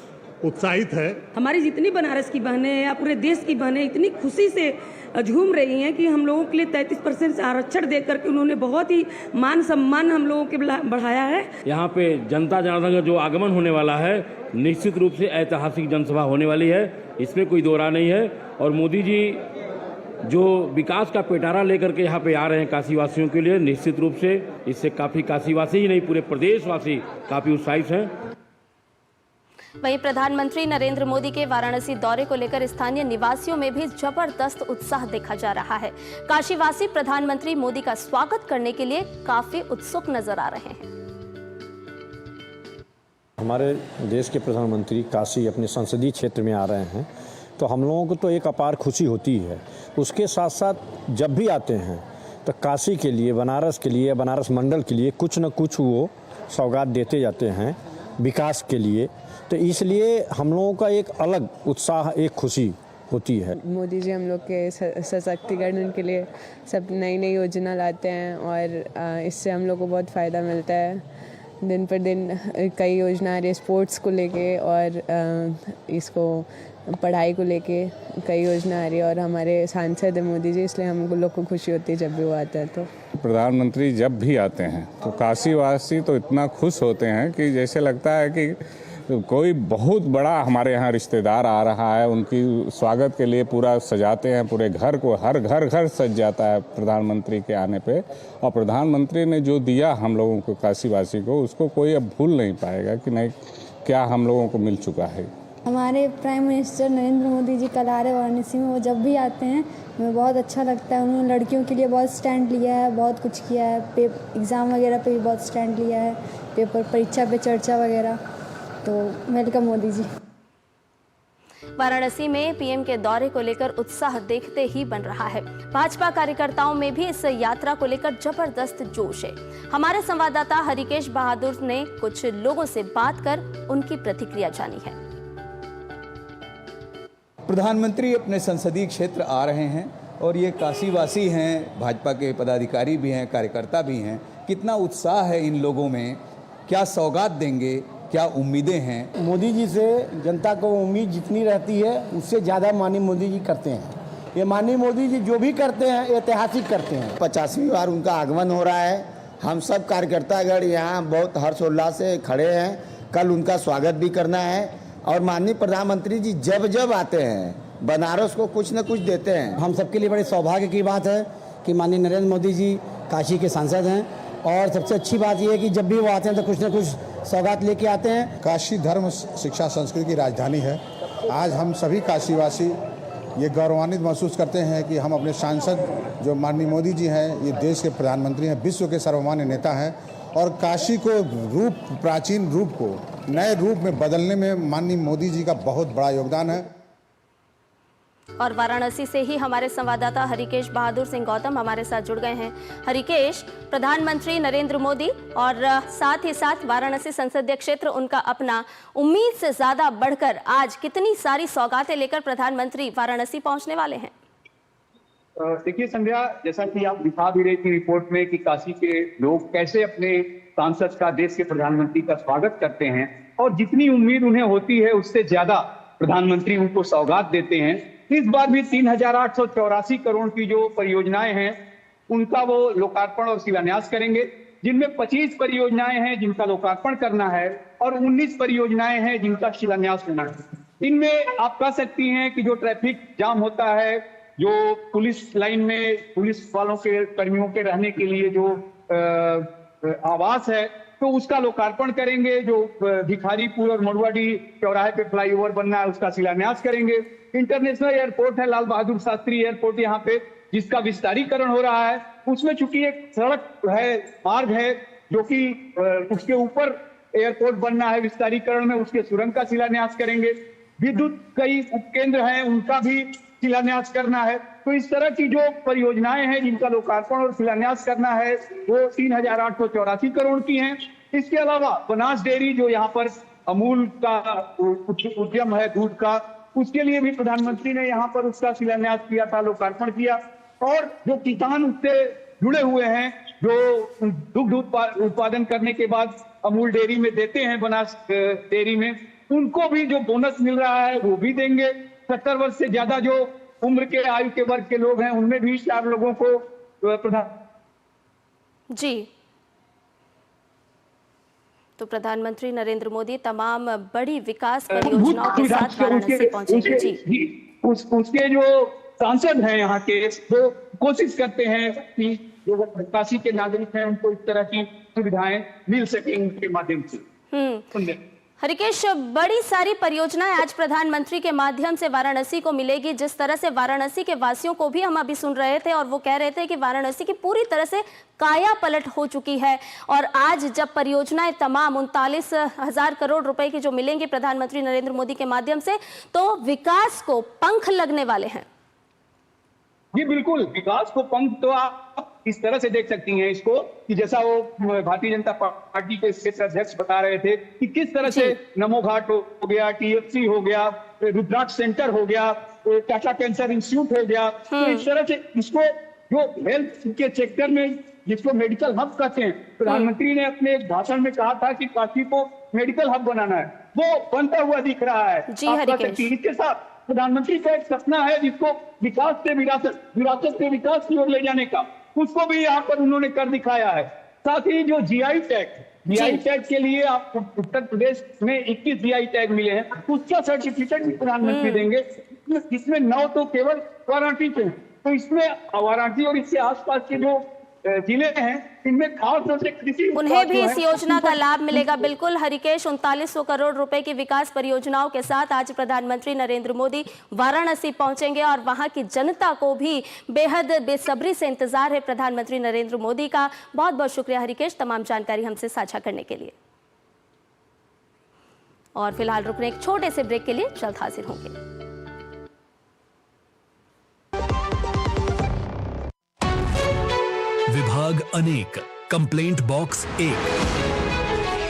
उत्साहित है। हमारी जितनी बनारस की बहनें या पूरे देश की बहनें इतनी खुशी से झूम रही हैं कि हम लोगों के लिए 33% आरक्षण दे करके उन्होंने बहुत ही मान सम्मान हम लोगों के बढ़ाया है। यहाँ पे जनता जनार्दन का जो आगमन होने वाला है, निश्चित रूप से ऐतिहासिक जनसभा होने वाली है, इसमें कोई दो राय नहीं है। और मोदी जी जो विकास का पिटारा लेकर के यहाँ पे आ रहे हैं काशीवासियों के लिए, निश्चित रूप से इससे काफ़ी काशीवासी ही नहीं पूरे प्रदेशवासी काफ़ी उत्साहित हैं। वहीं प्रधानमंत्री नरेंद्र मोदी के वाराणसी दौरे को लेकर स्थानीय निवासियों में भी जबरदस्त उत्साह देखा जा रहा है। काशीवासी प्रधानमंत्री मोदी का स्वागत करने के लिए काफी उत्सुक नजर आ रहे हैं। हमारे देश के प्रधानमंत्री काशी अपने संसदीय क्षेत्र में आ रहे हैं, तो हम लोगों को तो एक अपार खुशी होती है। उसके साथ साथ जब भी आते हैं तो काशी के लिए, बनारस के लिए, बनारस मंडल के लिए कुछ न कुछ वो सौगात देते जाते हैं विकास के लिए। तो इसलिए हम लोगों का एक अलग उत्साह, एक खुशी होती है। मोदी जी हम लोग के सशक्तिकरण के लिए सब नई नई योजना लाते हैं और इससे हम लोग को बहुत फ़ायदा मिलता है। दिन पर दिन कई योजना आ रही है स्पोर्ट्स को लेके और इसको पढ़ाई को लेके कई योजना आ रही है और हमारे सांसद है मोदी जी, इसलिए हम लोग को खुशी होती है जब भी वो आता है। तो प्रधानमंत्री जब भी आते हैं तो काशीवासी तो इतना खुश होते हैं कि जैसे लगता है कि कोई बहुत बड़ा हमारे यहाँ रिश्तेदार आ रहा है। उनकी स्वागत के लिए पूरा सजाते हैं, पूरे घर को, हर घर सज जाता है प्रधानमंत्री के आने पे। और प्रधानमंत्री ने जो दिया हम लोगों को, काशीवासी को, उसको कोई अब भूल नहीं पाएगा कि नहीं क्या हम लोगों को मिल चुका है। हमारे प्राइम मिनिस्टर नरेंद्र मोदी जी कल आ रहे वाराणसी में, वो जब भी आते हैं हमें बहुत अच्छा लगता है। उन्होंने लड़कियों के लिए बहुत स्टैंड लिया है, बहुत कुछ किया है, एग्ज़ाम वगैरह पे भी बहुत स्टैंड लिया है, पेपर परीक्षा पे चर्चा वगैरह। तो वेलकम मोदी जी। वाराणसी में पीएम के दौरे को लेकर उत्साह देखते ही बन रहा है। भाजपा कार्यकर्ताओं में भी इस यात्रा को लेकर जबरदस्त जोश है। हमारे संवाददाता हरिकेश बहादुर ने कुछ लोगों से बात कर उनकी प्रतिक्रिया जानी है। प्रधानमंत्री अपने संसदीय क्षेत्र आ रहे हैं और ये काशीवासी हैं, भाजपा के पदाधिकारी भी हैं, कार्यकर्ता भी हैं। कितना उत्साह है इन लोगों में, क्या सौगात देंगे, क्या उम्मीदें हैं। मोदी जी से जनता को उम्मीद जितनी रहती है उससे ज़्यादा माननीय मोदी जी करते हैं। ये माननीय मोदी जी जो भी करते हैं ऐतिहासिक करते हैं। 50वीं बार उनका आगमन हो रहा है। हम सब कार्यकर्तागण यहाँ बहुत हर्षोल्लास से खड़े हैं। कल उनका स्वागत भी करना है और माननीय प्रधानमंत्री जी जब जब आते हैं बनारस को कुछ न कुछ देते हैं। हम सबके लिए बड़े सौभाग्य की बात है कि माननीय नरेंद्र मोदी जी काशी के सांसद हैं और सबसे अच्छी बात यह है कि जब भी वो आते हैं तो कुछ न कुछ सौगात लेके आते हैं। काशी धर्म शिक्षा संस्कृति की राजधानी है। आज हम सभी काशीवासी ये गौरवान्वित महसूस करते हैं कि हम अपने सांसद जो माननीय मोदी जी हैं, ये देश के प्रधानमंत्री हैं, विश्व के सर्वमान्य नेता हैं और काशी को प्राचीन रूप को नए रूप में बदलने में माननीय मोदी जी का बहुत बड़ा योगदान है। और वाराणसी से ही हमारे संवाददाता हरिकेश बहादुर सिंह गौतम हमारे साथ जुड़ गए हैं। हरिकेश, प्रधानमंत्री नरेंद्र मोदी और साथ ही साथ वाराणसी संसदीय क्षेत्र उनका अपना, उम्मीद से ज्यादा बढ़कर आज कितनी सारी सौगातें लेकर प्रधानमंत्री वाराणसी पहुंचने वाले हैं? देखिए संध्या, जैसा कि आप दिखा भी रही थी रिपोर्ट में कि काशी के लोग कैसे अपने सांसद का, देश के प्रधानमंत्री का स्वागत करते हैं और जितनी उम्मीद उन्हें होती है उससे ज्यादा प्रधानमंत्री उनको सौगात देते हैं। इस बार भी 3,884 करोड़ की जो परियोजनाएं हैं उनका वो लोकार्पण और शिलान्यास करेंगे, जिनमें 25 परियोजनाएं हैं जिनका लोकार्पण करना है और 19 परियोजनाएं हैं जिनका शिलान्यास होना है। इनमें आप कह सकती हैं कि जो ट्रैफिक जाम होता है, जो पुलिस लाइन में पुलिस वालों के, कर्मियों के रहने के लिए जो आवास है, तो उसका लोकार्पण करेंगे। जो भिखारीपुर और मड़ुआडीह चौराहे पे फ्लाईओवर बनना है उसका शिलान्यास करेंगे। इंटरनेशनल एयरपोर्ट है, लाल बहादुर शास्त्री एयरपोर्ट यहाँ पे, जिसका विस्तारीकरण हो रहा है। उसमें चूंकि एक सड़क है, मार्ग है, जो कि उसके ऊपर एयरपोर्ट बनना है, विस्तारीकरण में उसके सुरंग का शिलान्यास करेंगे। विद्युत कई उपकेंद्र हैं, उनका भी शिलान्यास करना है। तो इस तरह की जो परियोजनाएं हैं जिनका लोकार्पण और शिलान्यास करना है वो 3,884 करोड़ की हैं। इसके अलावा बनास डेयरी जो यहाँ पर अमूल का उद्यम है दूध का, उसके लिए भी प्रधानमंत्री ने यहाँ पर उसका शिलान्यास किया था, लोकार्पण किया। और जो किसान उससे जुड़े हुए हैं, जो दुग्ध उत्पादन करने के बाद अमूल डेयरी में देते हैं, बनास डेयरी में, उनको भी जो बोनस मिल रहा है वो भी देंगे। 70 वर्ष से ज्यादा जो उम्र के आयु के वर्ग के लोग हैं, उनमें भी 4 लोगों को जी। तो प्रधानमंत्री नरेंद्र मोदी तमाम बड़ी विकास परियोजनाओं के साथ वाराणसी पहुंचेंगे। जी, उसके जो सांसद हैं यहाँ के, वो कोशिश करते हैं कि जो काशी के नागरिक हैं उनको इस तरह की सुविधाएं मिल सके उनके माध्यम से। हरिकेश, बड़ी सारी परियोजनाएं आज प्रधानमंत्री के माध्यम से वाराणसी को मिलेगी। जिस तरह से वाराणसी के वासियों को भी हम अभी सुन रहे थे और वो कह रहे थे कि वाराणसी की पूरी तरह से काया पलट हो चुकी है, और आज जब परियोजनाएं तमाम 39,000 करोड़ रुपए की जो मिलेंगी प्रधानमंत्री नरेंद्र मोदी के माध्यम से, तो विकास को पंख लगने वाले हैं। जी बिल्कुल, विकास को पंख तो आप इस तरह से देख सकती हैं इसको कि जैसा वो भारतीय जनता पार्टी के क्षेत्र अध्यक्ष बता रहे थे कि किस तरह से नमो घाट हो गया, TFC हो गया, रुद्राक्ष सेंटर हो गया, टाटा कैंसर इंस्टीट्यूट हो गया। तो इस तरह से इसको जो हेल्थ के सेक्टर में जिसको मेडिकल हब कहते हैं, प्रधानमंत्री ने अपने एक भाषण में कहा था कि काशी को मेडिकल हब बनाना है, वो बनता हुआ दिख रहा है। इसके साथ प्रधानमंत्री का एक सपना है जिसको विकास से विरासत, विरासत से विकास की ओर ले जाने का, उसको भी यहाँ पर उन्होंने कर दिखाया है। साथ ही जो GI टैग के लिए आप उत्तर प्रदेश में 21 GI टैग मिले हैं, उसका सर्टिफिकेट भी प्रधानमंत्री देंगे, जिसमें 9 तो केवल वाराणसी से, तो इसमें वाराणसी और इसके आसपास के जो जिले हैं, इनमें खास तौर से कृषि उन्हें भी इस योजना का लाभ मिलेगा। बिल्कुल हरिकेश, 3900 करोड़ रुपए की विकास परियोजनाओं के साथ आज प्रधानमंत्री नरेंद्र मोदी वाराणसी पहुंचेंगे और वहां की जनता को भी बेहद बेसब्री से इंतजार है प्रधानमंत्री नरेंद्र मोदी का। बहुत बहुत शुक्रिया हरिकेश, तमाम जानकारी हमसे साझा करने के लिए। और फिलहाल रुकने एक छोटे से ब्रेक के लिए जल्द हाजिर होंगे। विभाग अनेक, कंप्लेंट बॉक्स 1।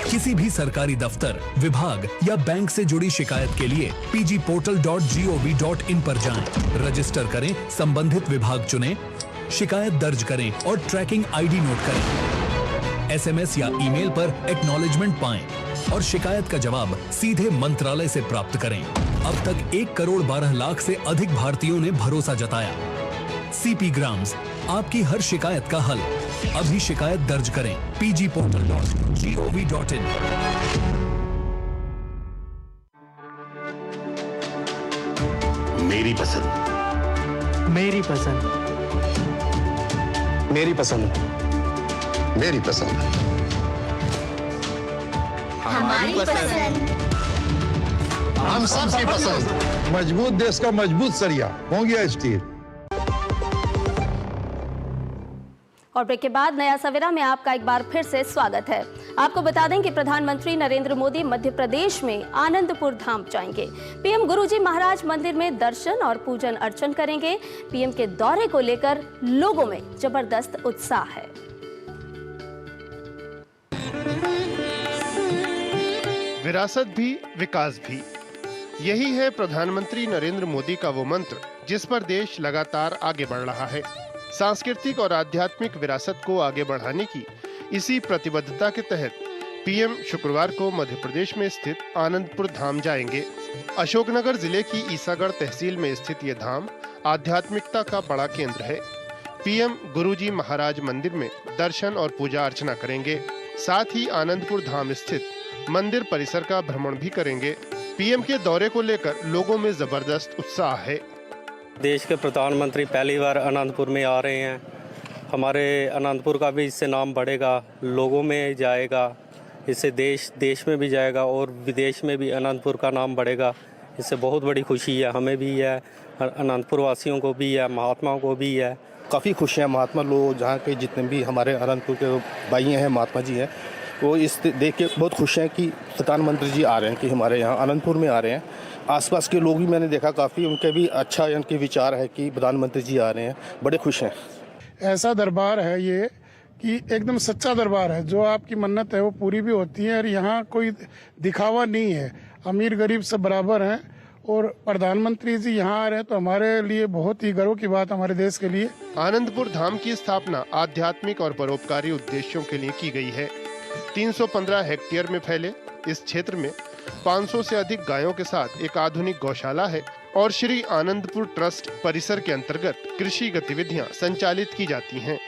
किसी भी सरकारी दफ्तर, विभाग या बैंक से जुड़ी शिकायत के लिए pgportal.gov.in पर जाएं, रजिस्टर करें, संबंधित विभाग चुनें, शिकायत दर्ज करें और ट्रैकिंग ID नोट करें। SMS या ईमेल पर एक्नॉलेजमेंट पाएं और शिकायत का जवाब सीधे मंत्रालय से प्राप्त करें। अब तक 1 करोड़ 12 लाख से अधिक भारतीयों ने भरोसा जताया। CP ग्राम्स, आपकी हर शिकायत का हल। अभी शिकायत दर्ज करें pgportal.gov.in। मेरी पसंद, मेरी पसंद, मेरी पसंद, मेरी पसंद, हमारी पसंद, हम सबकी पसंद। मजबूत देश का मजबूत सरिया हो गया स्टील। और ब्रेक के बाद नया सवेरा में आपका एक बार फिर से स्वागत है। आपको बता दें कि प्रधानमंत्री नरेंद्र मोदी मध्य प्रदेश में आनंदपुर धाम जाएंगे। पीएम गुरुजी महाराज मंदिर में दर्शन और पूजन अर्चन करेंगे। पीएम के दौरे को लेकर लोगों में जबरदस्त उत्साह है। विरासत भी विकास भी, यही है प्रधानमंत्री नरेंद्र मोदी का वो मंत्र जिस पर देश लगातार आगे बढ़ रहा है। सांस्कृतिक और आध्यात्मिक विरासत को आगे बढ़ाने की इसी प्रतिबद्धता के तहत पीएम शुक्रवार को मध्य प्रदेश में स्थित आनंदपुर धाम जाएंगे। अशोकनगर जिले की ईसागढ़ तहसील में स्थित ये धाम आध्यात्मिकता का बड़ा केंद्र है। पीएम गुरुजी महाराज मंदिर में दर्शन और पूजा अर्चना करेंगे। साथ ही आनंदपुर धाम स्थित मंदिर परिसर का भ्रमण भी करेंगे। पीएम के दौरे को लेकर लोगों में जबरदस्त उत्साह है। देश के प्रधानमंत्री पहली बार अनंतपुर में आ रहे हैं। हमारे अनंतपुर का भी इससे नाम बढ़ेगा, लोगों में जाएगा, इससे देश में भी जाएगा और विदेश में भी अनंतपुर का नाम बढ़ेगा। इससे बहुत बड़ी खुशी है, हमें भी है, अनंतपुर वासियों को भी है, महात्माओं को भी है। काफ़ी खुश हैं महात्मा लोग, जहाँ के जितने भी हमारे अनंतपुर के भाई हैं, महात्मा जी हैं, वो इस देख के बहुत खुश हैं कि प्रधानमंत्री जी आ रहे हैं, कि हमारे यहाँ अनंतपुर में आ रहे हैं। आसपास के लोग भी मैंने देखा काफ़ी उनके भी अच्छा उनके विचार है कि प्रधानमंत्री जी आ रहे हैं, बड़े खुश हैं। ऐसा दरबार है ये कि एकदम सच्चा दरबार है। जो आपकी मन्नत है वो पूरी भी होती है और यहाँ कोई दिखावा नहीं है, अमीर गरीब सब बराबर हैं। और प्रधानमंत्री जी यहाँ आ रहे हैं तो हमारे लिए बहुत ही गर्व की बात, हमारे देश के लिए। आनंदपुर धाम की स्थापना आध्यात्मिक और परोपकारी उद्देश्यों के लिए की गई है। 315 हेक्टेयर में फैले इस क्षेत्र में 500 से अधिक गायों के साथ एक आधुनिक गौशाला है और श्री आनंदपुर ट्रस्ट परिसर के अंतर्गत कृषि गतिविधियां संचालित की जाती हैं।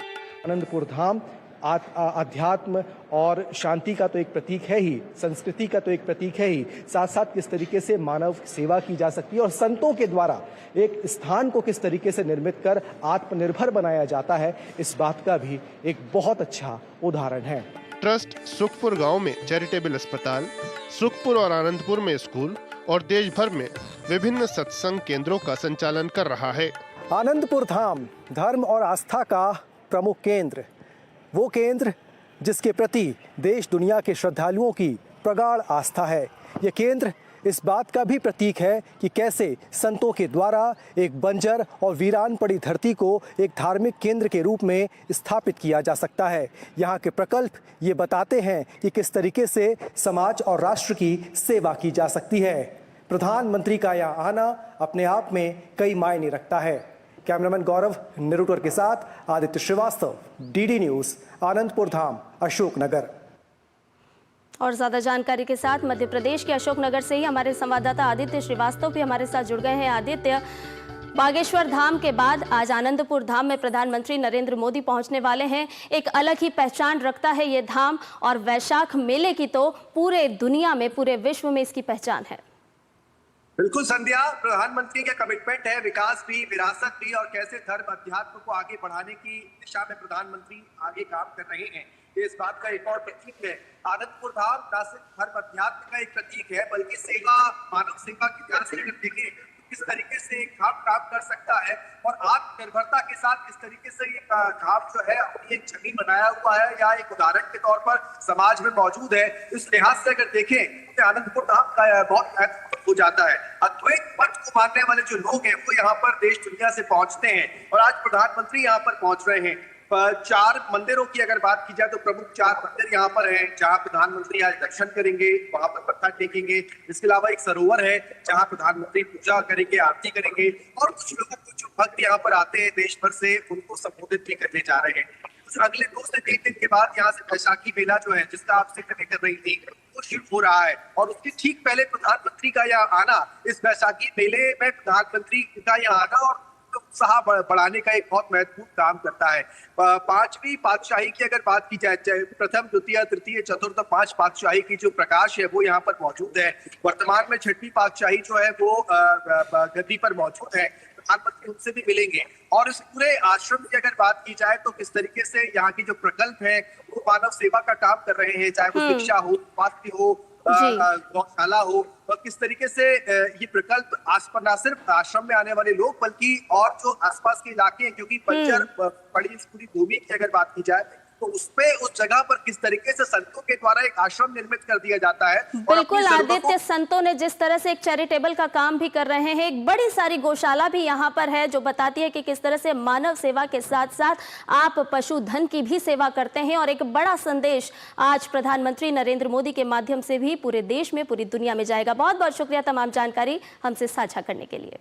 आनंदपुर धाम आध्यात्म और शांति का तो एक प्रतीक है ही, संस्कृति का तो एक प्रतीक है ही, साथ साथ किस तरीके से मानव सेवा की जा सकती है और संतों के द्वारा एक स्थान को किस तरीके से निर्मित कर आत्मनिर्भर बनाया जाता है, इस बात का भी एक बहुत अच्छा उदाहरण है। ट्रस्ट सुखपुर गांव में चैरिटेबल अस्पताल, सुखपुर और आनंदपुर में स्कूल और देश भर में विभिन्न सत्संग केंद्रों का संचालन कर रहा है। आनंदपुर धाम धर्म और आस्था का प्रमुख केंद्र, वो केंद्र जिसके प्रति देश दुनिया के श्रद्धालुओं की प्रगाढ़ आस्था है। ये केंद्र इस बात का भी प्रतीक है कि कैसे संतों के द्वारा एक बंजर और वीरान पड़ी धरती को एक धार्मिक केंद्र के रूप में स्थापित किया जा सकता है। यहाँ के प्रकल्प ये बताते हैं कि किस तरीके से समाज और राष्ट्र की सेवा की जा सकती है। प्रधानमंत्री का यहाँ आना अपने आप में कई मायने रखता है। कैमरामैन गौरव निरुटर के साथ आदित्य श्रीवास्तव, डीडी न्यूज़, आनंदपुर धाम, अशोकनगर। और ज़्यादा जानकारी के साथ मध्य प्रदेश के अशोकनगर से ही हमारे संवाददाता आदित्य श्रीवास्तव भी हमारे साथ जुड़ गए हैं। आदित्य, बागेश्वर धाम के बाद आज आनंदपुर धाम में प्रधानमंत्री नरेंद्र मोदी पहुंचने वाले हैं। एक अलग ही पहचान रखता है ये धाम और वैशाख मेले की तो पूरे दुनिया में, पूरे विश्व में इसकी पहचान है। बिल्कुल संध्या, प्रधानमंत्री का कमिटमेंट है विकास भी, विरासत भी और कैसे धर्म अध्यात्म को आगे बढ़ाने की दिशा में प्रधानमंत्री आगे काम कर रहे हैं। ये इस बात का एक और प्रतीक है। आनंदपुर धाम न सिर्फ धर्म अध्यात्म का एक प्रतीक है बल्कि सेवा, मानव सेवा की ध्यान से अगर देखें किस तरीके से एक धाम काम कर सकता है और आत्मनिर्भरता के साथ किस तरीके से ये धाम जो है अपनी एक छवि बनाया हुआ है या एक उदाहरण के तौर पर समाज में मौजूद है। इस लिहाज से अगर देखें तो आनंदपुर धाम का बहुत महत्व हो जाता है। अद्वैत मत को मानने वाले जो लोग हैं वो यहाँ पर देश दुनिया से पहुंचते हैं और आज प्रधानमंत्री यहाँ पर पहुंच रहे हैं। 4 मंदिरों की अगर बात की जाए तो प्रमुख 4 मंदिर यहाँ पर हैं जहाँ प्रधानमंत्री आज दर्शन करेंगे, वहां पर मत्था टेकेंगे। इसके अलावा एक सरोवर है जहाँ प्रधानमंत्री पूजा करेंगे, आरती करेंगे और कुछ लोगों को जो भक्त यहाँ पर आते हैं देश भर से उनको संबोधित भी करने जा रहे हैं। अगले 2 से 3 दिन के बाद यहाँ से बैसाखी मेला जो है जिसका आप जिक्र कर रही थी वो शुरू हो रहा है और उसके ठीक पहले प्रधानमंत्री का यहाँ आना, इस बैसाखी मेले में प्रधानमंत्री का यहाँ आना और उत्साह बढ़ाने का एक बहुत महत्वपूर्ण काम करता है। 5वीं पातशाही की अगर बात की जाए, प्रथम, द्वितीय, तृतीय, चतुर्थ, 5 पातशाही की जो प्रकाश है वो यहाँ पर मौजूद है। वर्तमान में 6वीं पातशाही जो है वो गद्दी पर मौजूद है। प्रधानमंत्री उनसे भी मिलेंगे और इस पूरे आश्रम की अगर बात की जाए तो किस तरीके से यहाँ की जो प्रकल्प है वो मानव सेवा का काम कर रहे हैं, चाहे वो शिक्षा हो, स्वास्थ्य हो, गौशाला हो और किस तरीके से ये प्रकल्प न सिर्फ आश्रम में आने वाले लोग बल्कि और जो आसपास के इलाके हैं, क्योंकि बंजर पड़ी इस पूरी भूमि की अगर बात की जाए तो उस जगह पर किस तरीके से संतों के द्वारा एक आश्रम निर्मित कर दिया जाता है। बिल्कुल आदित्य, संतों ने जिस तरह से एक चैरिटेबल का काम भी कर रहे हैं, एक बड़ी सारी गौशाला भी यहाँ पर है जो बताती है कि किस तरह से मानव सेवा के साथ साथ आप पशुधन की भी सेवा करते हैं और एक बड़ा संदेश आज प्रधानमंत्री नरेंद्र मोदी के माध्यम से भी पूरे देश में, पूरी दुनिया में जाएगा। बहुत बहुत शुक्रिया तमाम जानकारी हमसे साझा करने के लिए।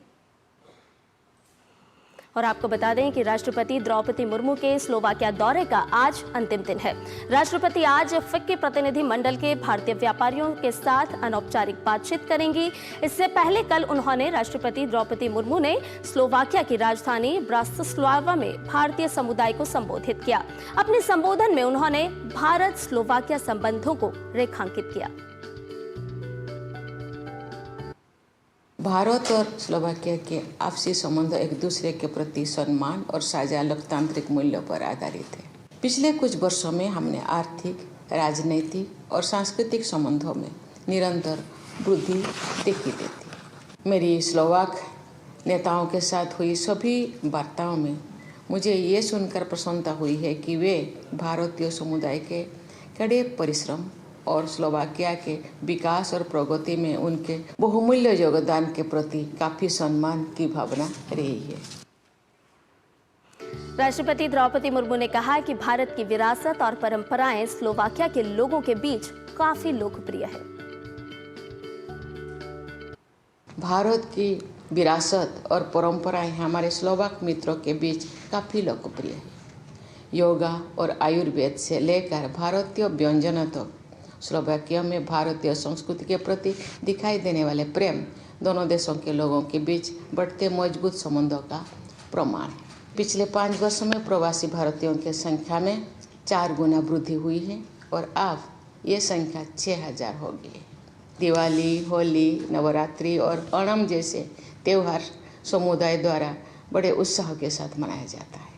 और आपको बता दें कि राष्ट्रपति द्रौपदी मुर्मू के स्लोवाकिया दौरे का आज अंतिम दिन है। राष्ट्रपति आज फिक्की प्रतिनिधि मंडल के भारतीय व्यापारियों के साथ अनौपचारिक बातचीत करेंगी। इससे पहले कल उन्होंने राष्ट्रपति द्रौपदी मुर्मू ने स्लोवाकिया की राजधानी ब्रातिस्लावा में भारतीय समुदाय को संबोधित किया। अपने संबोधन में उन्होंने भारत स्लोवाकिया संबंधों को रेखांकित किया। भारत और स्लोवाकिया के आपसी संबंध एक दूसरे के प्रति सम्मान और साझा लोकतांत्रिक मूल्यों पर आधारित है। पिछले कुछ वर्षों में हमने आर्थिक, राजनीतिक और सांस्कृतिक संबंधों में निरंतर वृद्धि देखी देती। मेरी स्लोवाक नेताओं के साथ हुई सभी वार्ताओं में मुझे ये सुनकर प्रसन्नता हुई है कि वे भारतीय समुदाय के कड़े परिश्रम और स्लोवाकिया के विकास और प्रगति में उनके बहुमूल्य योगदान के प्रति काफी सम्मान की भावना रही है। राष्ट्रपति द्रौपदी मुर्मू ने कहा कि भारत की विरासत और परंपराएं स्लोवाकिया के लोगों के बीच काफी लोकप्रिय है। भारत की विरासत और परंपराएं हमारे स्लोवाक मित्रों के बीच काफ़ी लोकप्रिय है। योगा और आयुर्वेद से लेकर भारतीय व्यंजनों तक स्लोवाकिया में भारतीय संस्कृति के प्रति दिखाई देने वाले प्रेम दोनों देशों के लोगों के बीच बढ़ते मजबूत संबंधों का प्रमाण है। पिछले 5 वर्षों में प्रवासी भारतीयों की संख्या में 4 गुना वृद्धि हुई है और अब ये संख्या 6000 हो गई है। दिवाली, होली, नवरात्रि और ओणम जैसे त्यौहार समुदाय द्वारा बड़े उत्साह के साथ मनाया जाता है।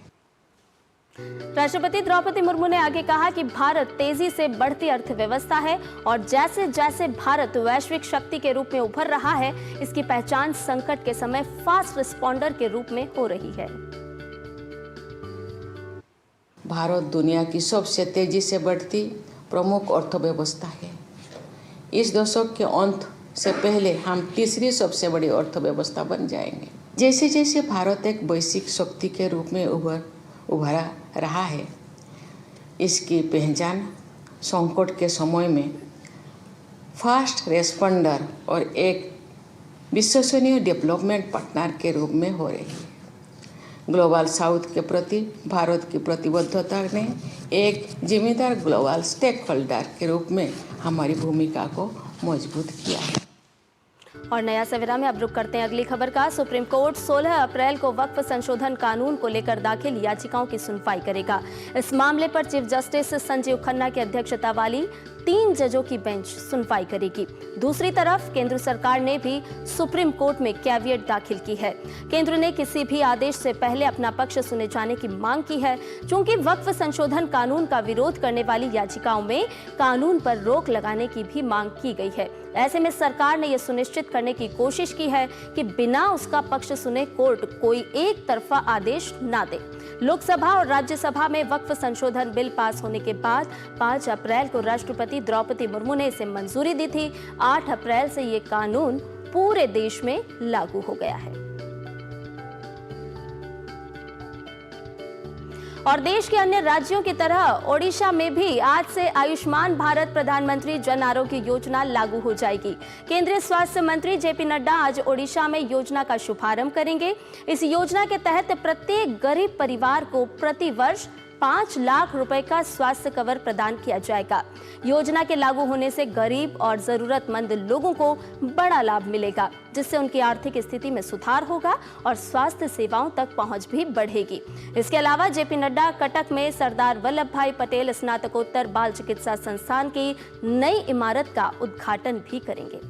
राष्ट्रपति द्रौपदी मुर्मू ने आगे कहा कि भारत तेजी से बढ़ती अर्थव्यवस्था है और जैसे जैसे भारत वैश्विक शक्ति के रूप में उभर रहा है, इसकी पहचान संकट के समय फास्ट रिस्पॉन्डर के रूप में हो रही है। भारत दुनिया की सबसे तेजी से बढ़ती प्रमुख अर्थव्यवस्था है। इस दशक के अंत से पहले हम तीसरी सबसे बड़ी अर्थव्यवस्था बन जाएंगे। जैसे जैसे भारत एक वैश्विक शक्ति के रूप में उभरा रहा है, इसकी पहचान संकट के समय में फास्ट रेस्पॉन्डर और एक विश्वसनीय डेवलपमेंट पार्टनर के रूप में हो रही है। ग्लोबल साउथ के प्रति भारत की प्रतिबद्धता ने एक जिम्मेदार ग्लोबल स्टेक होल्डर के रूप में हमारी भूमिका को मजबूत किया है। और नया सवेरा में अब रुक करते हैं अगली खबर का। सुप्रीम कोर्ट 16 अप्रैल को वक्फ संशोधन कानून को लेकर दाखिल याचिकाओं की सुनवाई करेगा। इस मामले पर चीफ जस्टिस संजीव खन्ना की अध्यक्षता वाली 3 जजों की बेंच सुनवाई करेगी। दूसरी तरफ केंद्र सरकार ने भी सुप्रीम कोर्ट में कैविएट दाखिल की है। केंद्र ने किसी भी आदेश से पहले अपना पक्ष सुने जाने की मांग की है। चूंकि वक्फ संशोधन कानून का विरोध करने वाली याचिकाओं में कानून पर रोक लगाने की भी मांग की गई है, ऐसे में सरकार ने यह सुनिश्चित करने की कोशिश की है कि बिना उसका पक्ष सुने कोर्ट कोई एक तरफा आदेश ना दे। लोकसभा और राज्यसभा में वक्फ संशोधन बिल पास होने के बाद 5 अप्रैल को राष्ट्रपति द्रौपदी मुर्मू ने इसे मंजूरी दी थी। 8 अप्रैल से ये कानून पूरे देश में लागू हो गया है। और देश के अन्य राज्यों की तरह ओडिशा में भी आज से आयुष्मान भारत प्रधानमंत्री जन आरोग्य योजना लागू हो जाएगी। केंद्रीय स्वास्थ्य मंत्री जेपी नड्डा आज ओडिशा में योजना का शुभारंभ करेंगे। इस योजना के तहत प्रत्येक गरीब परिवार को प्रति वर्ष 5 लाख रुपए का स्वास्थ्य कवर प्रदान किया जाएगा। योजना के लागू होने से गरीब और जरूरतमंद लोगों को बड़ा लाभ मिलेगा, जिससे उनकी आर्थिक स्थिति में सुधार होगा और स्वास्थ्य सेवाओं तक पहुंच भी बढ़ेगी। इसके अलावा जेपी नड्डा कटक में सरदार वल्लभ भाई पटेल स्नातकोत्तर बाल चिकित्सा संस्थान की नई इमारत का उद्घाटन भी करेंगे।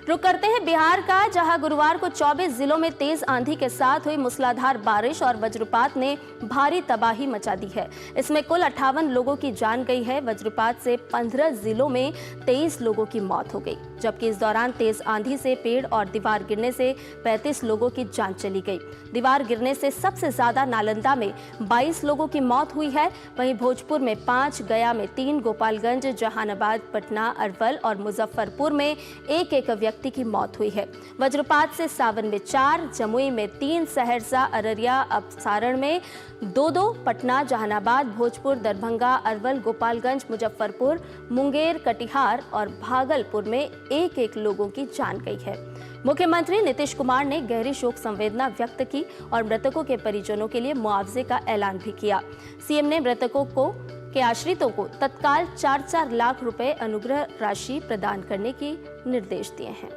रुक करते हैं बिहार का, जहां गुरुवार को 24 जिलों में तेज आंधी के साथ हुई मूसलाधार बारिश और वज्रपात ने भारी तबाही मचा दी है। इसमें कुल 58 लोगों की जान गई है। वज्रपात से 15 जिलों में 23 लोगों की मौत हो गई, जबकि इस दौरान तेज आंधी से पेड़ और दीवार गिरने से 35 लोगों की जान चली गई। दीवार गिरने से सबसे ज्यादा नालंदा में 22 लोगों की मौत हुई है। वहीं भोजपुर में 5, गया में 3, गोपालगंज, जहानाबाद, पटना, अरवल और मुजफ्फरपुर में एक व्यक्ति की मौत हुई है। वज्रपात से सावन में 4, जमुई में 3, सहरसा, अररिया, सारण में 2, पटना, जहानाबाद, भोजपुर, दरभंगा, अरवल, गोपालगंज, मुजफ्फरपुर, मुंगेर, कटिहार और भागलपुर में एक लोगों की जान गई है। मुख्यमंत्री नीतीश कुमार ने गहरी शोक संवेदना व्यक्त की और मृतकों के परिजनों के लिए मुआवजे का ऐलान भी किया। सीएम ने मृतकों के आश्रितों को तत्काल 4-4 लाख रुपए अनुग्रह राशि प्रदान करने के निर्देश दिए हैं।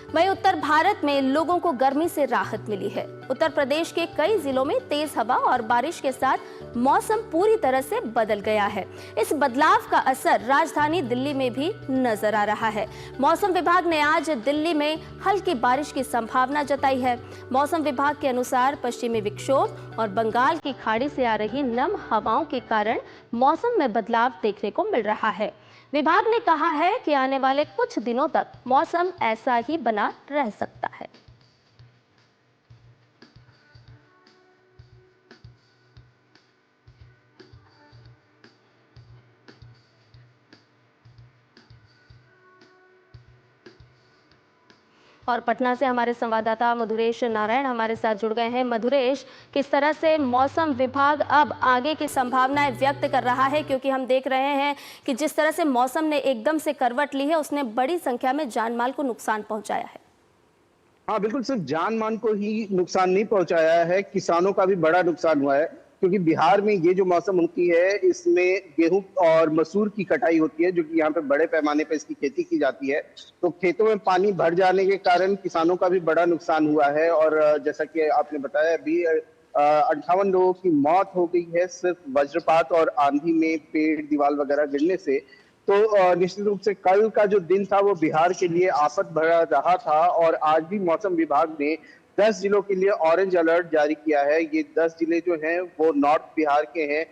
वहीं उत्तर भारत में लोगों को गर्मी से राहत मिली है। उत्तर प्रदेश के कई जिलों में तेज हवा और बारिश के साथ मौसम पूरी तरह से बदल गया है। इस बदलाव का असर राजधानी दिल्ली में भी नजर आ रहा है। मौसम विभाग ने आज दिल्ली में हल्की बारिश की संभावना जताई है। मौसम विभाग के अनुसार पश्चिमी विक्षोभ और बंगाल की खाड़ी से आ रही नम हवाओं के कारण मौसम में बदलाव देखने को मिल रहा है। विभाग ने कहा है कि आने वाले कुछ दिनों तक मौसम ऐसा ही बना रह सकता है। और पटना से हमारे संवाददाता मधुरेश नारायण हमारे साथ जुड़ गए हैं। मधुरेश, किस तरह से मौसम विभाग अब आगे की संभावनाएं व्यक्त कर रहा है, क्योंकि हम देख रहे हैं कि जिस तरह से मौसम ने एकदम से करवट ली है उसने बड़ी संख्या में जान माल को नुकसान पहुंचाया है। हाँ बिल्कुल, सिर्फ जान माल को ही नुकसान नहीं पहुंचाया है, किसानों का भी बड़ा नुकसान हुआ है, क्योंकि बिहार में ये जो मौसम होती है इसमें गेहूं और मसूर की कटाई होती है, जो कि यहाँ पे बड़े पैमाने पे इसकी खेती की जाती है। तो खेतों में पानी भर जाने के कारण किसानों का भी बड़ा नुकसान हुआ है। और जैसा कि आपने बताया, अभी 58 लोगों की मौत हो गई है सिर्फ वज्रपात और आंधी में पेड़ दीवार वगैरह गिरने से। तो निश्चित रूप से कल का जो दिन था वो बिहार के लिए आफत भरा रहा था। और आज भी मौसम विभाग ने 10 जिलों के लिए ऑरेंज अलर्ट जारी किया है। ये 10 जिले जो हैं वो नॉर्थ बिहार के हैं,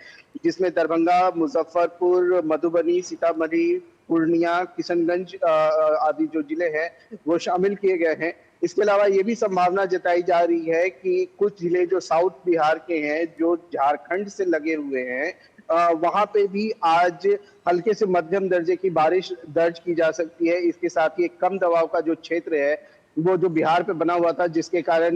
जिसमें दरभंगा, मुजफ्फरपुर, मधुबनी, सीतामढ़ी, पूर्णिया, किशनगंज आदि जो जिले हैं वो शामिल किए गए हैं। इसके अलावा ये भी संभावना जताई जा रही है कि कुछ जिले जो साउथ बिहार के हैं, जो झारखंड से लगे हुए हैं, वहां पे भी आज हल्के से मध्यम दर्जे की बारिश दर्ज की जा सकती है। इसके साथ ही एक कम दबाव का जो क्षेत्र है वो जो बिहार पे बना हुआ था, जिसके कारण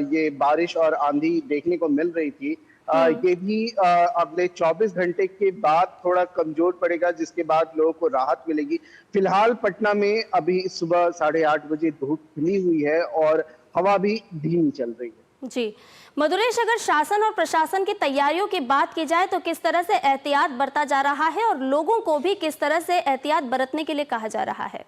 ये बारिश और आंधी देखने को मिल रही थी, ये भी अगले 24 घंटे के बाद थोड़ा कमजोर पड़ेगा, जिसके बाद लोगों को राहत मिलेगी। फिलहाल पटना में अभी सुबह 8:30 बजे धूप खिली हुई है और हवा भी धीमी चल रही है। जी मधुरेश, अगर शासन और प्रशासन की तैयारियों की बात की जाए तो किस तरह से एहतियात बरता जा रहा है और लोगों को भी किस तरह से एहतियात बरतने के लिए कहा जा रहा है?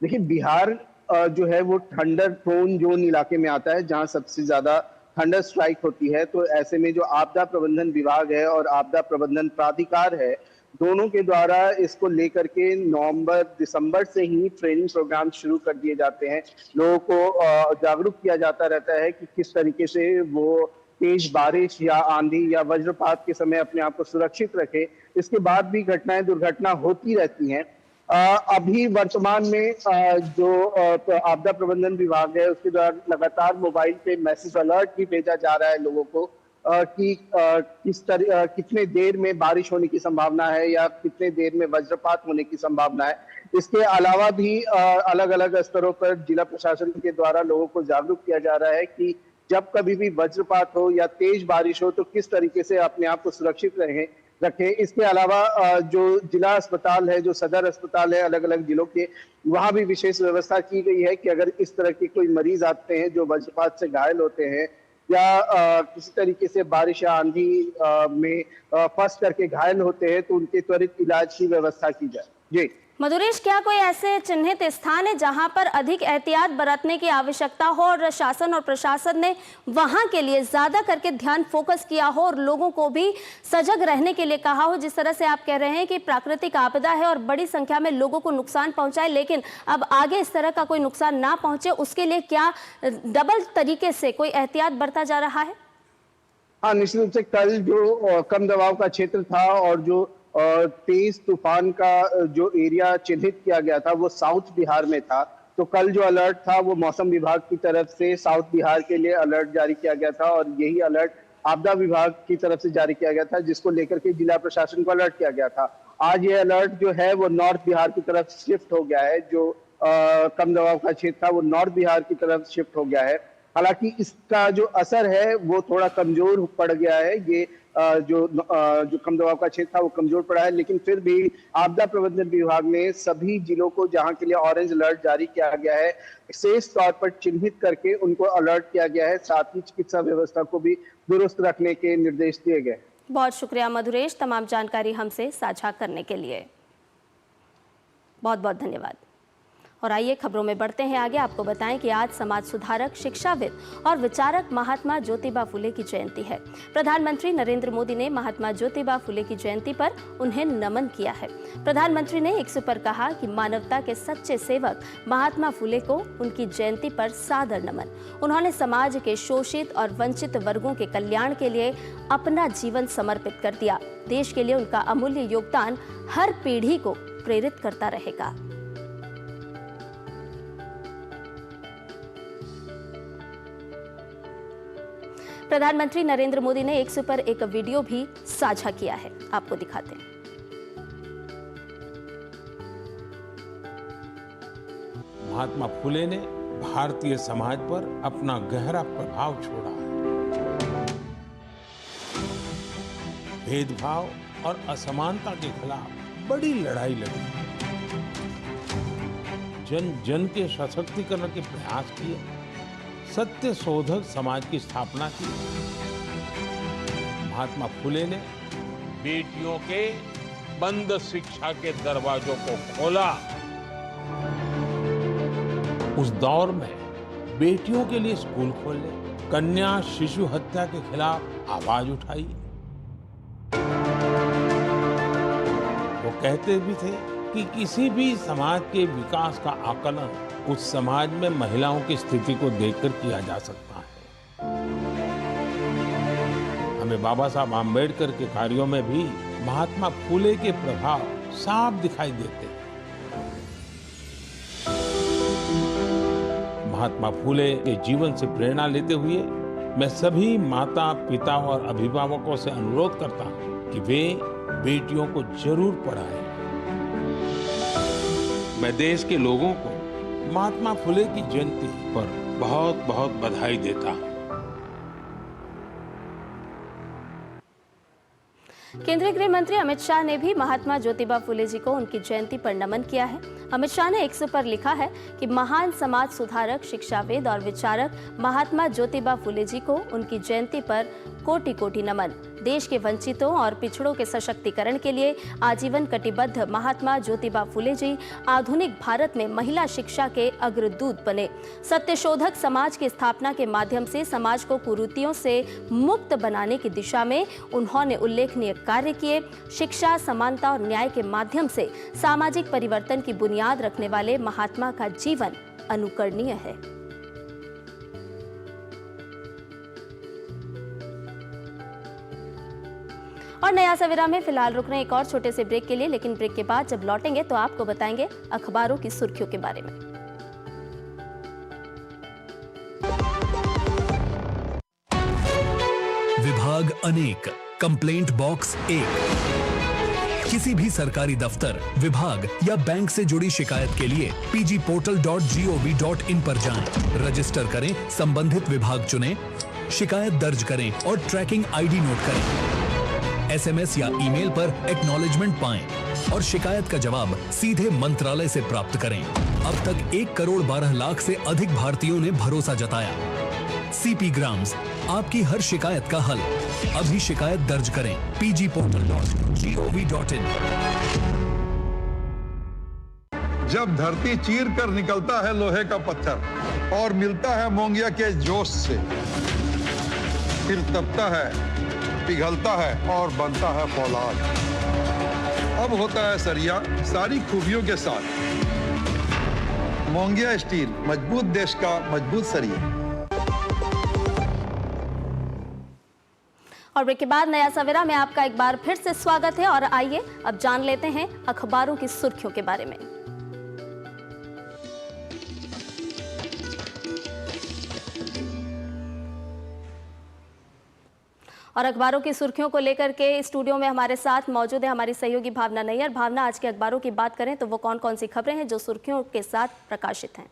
देखिए, बिहार जो है वो थंडर प्रोन जोन इलाके में आता है, जहां सबसे ज्यादा थंडर स्ट्राइक होती है। तो ऐसे में जो आपदा प्रबंधन विभाग है और आपदा प्रबंधन प्राधिकार है, दोनों के द्वारा इसको लेकर के नवंबर दिसंबर से ही ट्रेनिंग प्रोग्राम शुरू कर दिए जाते हैं। लोगों को जागरूक किया जाता रहता है कि किस तरीके से वो तेज बारिश या आंधी या वज्रपात के समय अपने आप को सुरक्षित रखे। इसके बाद भी घटनाएं दुर्घटना होती रहती हैं। अभी वर्तमान में जो आपदा प्रबंधन विभाग है उसके द्वारा लगातार मोबाइल पे मैसेज अलर्ट भी भेजा जा रहा है लोगों को कि कितने देर में बारिश होने की संभावना है या कितने देर में वज्रपात होने की संभावना है। इसके अलावा भी अलग अलग स्तरों पर जिला प्रशासन के द्वारा लोगों को जागरूक किया जा रहा है कि जब कभी भी वज्रपात हो या तेज बारिश हो तो किस तरीके से अपने आप को सुरक्षित रखें। इसके अलावा जो जिला अस्पताल है, जो सदर अस्पताल है अलग अलग जिलों के, वहां भी विशेष व्यवस्था की गई है कि अगर इस तरह के कोई मरीज आते हैं जो वज्रपात से घायल होते हैं या किसी तरीके से बारिश या आंधी में फंस करके घायल होते हैं तो उनके त्वरित इलाज की व्यवस्था की जाए। जी मधुरेश, क्या कोई ऐसे चिन्हित स्थान है जहां पर अधिक एहतियात बरतने की आवश्यकता हो और शासन और प्रशासन ने वहां के लिए ज्यादा करके ध्यान फोकस किया हो और लोगों को भी सजग रहने के लिए कहा हो? जिस तरह से आप कह रहे हैं कि प्राकृतिक आपदा है और बड़ी संख्या में लोगों को नुकसान पहुंचाए, लेकिन अब आगे इस तरह का कोई नुकसान ना पहुंचे, उसके लिए क्या डबल तरीके से कोई एहतियात बरता जा रहा है? हाँ, निश्चित रूप से कल जो कम दबाव का क्षेत्र था और जो तेज तूफान का जो एरिया चिन्हित किया गया था वो साउथ बिहार में था। तो कल जो अलर्ट था वो मौसम विभाग की तरफ से साउथ बिहार के लिए अलर्ट जारी किया गया था और यही अलर्ट आपदा विभाग की तरफ से जारी किया गया था, जिसको लेकर के जिला प्रशासन को अलर्ट किया गया था। आज ये अलर्ट जो है वो नॉर्थ बिहार की तरफ शिफ्ट हो गया है। जो कम दबाव का क्षेत्र था वो नॉर्थ बिहार की तरफ शिफ्ट हो गया है। हालांकि इसका जो असर है वो थोड़ा कमजोर पड़ गया है। ये जो कम दबाव का क्षेत्र था वो कमजोर पड़ा है, लेकिन फिर भी आपदा प्रबंधन विभाग ने सभी जिलों को जहां के लिए ऑरेंज अलर्ट जारी किया गया है, विशेष तौर पर चिन्हित करके उनको अलर्ट किया गया है। साथ ही चिकित्सा व्यवस्था को भी दुरुस्त रखने के निर्देश दिए गए। बहुत शुक्रिया मधुरेश, तमाम जानकारी हमसे साझा करने के लिए बहुत बहुत धन्यवाद। और आइए खबरों में बढ़ते हैं आगे। आपको बताएं कि आज समाज सुधारक, शिक्षाविद और विचारक महात्मा ज्योतिबा फुले की जयंती है। प्रधानमंत्री नरेंद्र मोदी ने महात्मा ज्योतिबा फुले की जयंती पर उन्हें नमन किया है। प्रधानमंत्री ने एक्स पर कहा कि मानवता के सच्चे सेवक महात्मा फुले को उनकी जयंती पर सादर नमन। उन्होंने समाज के शोषित और वंचित वर्गों के कल्याण के लिए अपना जीवन समर्पित कर दिया। देश के लिए उनका अमूल्य योगदान हर पीढ़ी को प्रेरित करता रहेगा। प्रधानमंत्री नरेंद्र मोदी ने एक्स पर एक वीडियो भी साझा किया है, आपको दिखाते हैं। महात्मा फुले ने भारतीय समाज पर अपना गहरा प्रभाव छोड़ा है। भेदभाव और असमानता के खिलाफ बड़ी लड़ाई लड़ी, जन जन के सशक्तिकरण के प्रयास किए, सत्य शोधक समाज की स्थापना की। महात्मा फुले ने बेटियों के बंद शिक्षा के दरवाजों को खोला। उस दौर में बेटियों के लिए स्कूल खोले, कन्या शिशु हत्या के खिलाफ आवाज उठाई। वो कहते भी थे कि किसी भी समाज के विकास का आकलन उस समाज में महिलाओं की स्थिति को देखकर किया जा सकता है। हमें बाबा साहब आम्बेडकर के कार्यों में भी महात्मा फुले के प्रभाव साफ दिखाई देते हैं। महात्मा फुले के जीवन से प्रेरणा लेते हुए मैं सभी माता, पिता और अभिभावकों से अनुरोध करता हूं कि वे बेटियों को जरूर पढ़ाएं। मैं देश के लोगों को महात्मा फुले की जयंती पर बहुत बहुत बधाई देता हूं। केंद्रीय गृह मंत्री अमित शाह ने भी महात्मा ज्योतिबा फुले जी को उनकी जयंती पर नमन किया है। अमित शाह ने एक्स पर लिखा है कि महान समाज सुधारक, शिक्षाविद और विचारक महात्मा ज्योतिबा फुले जी को उनकी जयंती पर कोटि कोटि नमन। देश के वंचितों और पिछड़ों के सशक्तिकरण के लिए आजीवन कटिबद्ध महात्मा ज्योतिबा फुले जी आधुनिक भारत में महिला शिक्षा के अग्रदूत बने। सत्यशोधक समाज की स्थापना के माध्यम से समाज को कुरीतियों से मुक्त बनाने की दिशा में उन्होंने उल्लेखनीय कार्य किए। शिक्षा, समानता और न्याय के माध्यम से सामाजिक परिवर्तन की बुनियाद रखने वाले महात्मा का जीवन अनुकरणीय है। और नया सवेरा में फिलहाल रुक रहे हैं एक और छोटे से ब्रेक के लिए, लेकिन ब्रेक के बाद जब लौटेंगे तो आपको बताएंगे अखबारों की सुर्खियों के बारे में। विभाग अनेक, कंप्लेंट बॉक्स 1। किसी भी सरकारी दफ्तर, विभाग या बैंक से जुड़ी शिकायत के लिए pgportal.gov.in पर जाएं, रजिस्टर करें, संबंधित विभाग चुनें, शिकायत दर्ज करें और ट्रैकिंग आईडी नोट करें। एसएमएस या ईमेल पर एक्नॉलेजमेंट पाएं और शिकायत का जवाब सीधे मंत्रालय से प्राप्त करें। अब तक 1 करोड़ 12 लाख से अधिक भारतीयों ने भरोसा जताया। सीपी ग्राम्स, आपकी हर शिकायत का हल। अभी शिकायत दर्ज करें pgportal.gov.in। जब धरती चीर कर निकलता है लोहे का पत्थर और मिलता है मोंगिया के जोश से, फिर तपता है, पिघलता है और बनता है फौलाद। अब होता है सरिया सारी खूबियों के साथ। मोंगिया स्टील, मजबूत देश का मजबूत सरिया। और ब्रेक के बाद नया सवेरा में आपका एक बार फिर से स्वागत है। और आइए अब जान लेते हैं अखबारों की सुर्खियों के बारे में। और अखबारों की सुर्खियों को लेकर के स्टूडियो में हमारे साथ मौजूद है हमारी सहयोगी भावना नैयर। भावना, आज के अखबारों की बात करें तो वो कौन कौन सी खबरें हैं जो सुर्खियों के साथ प्रकाशित हैं?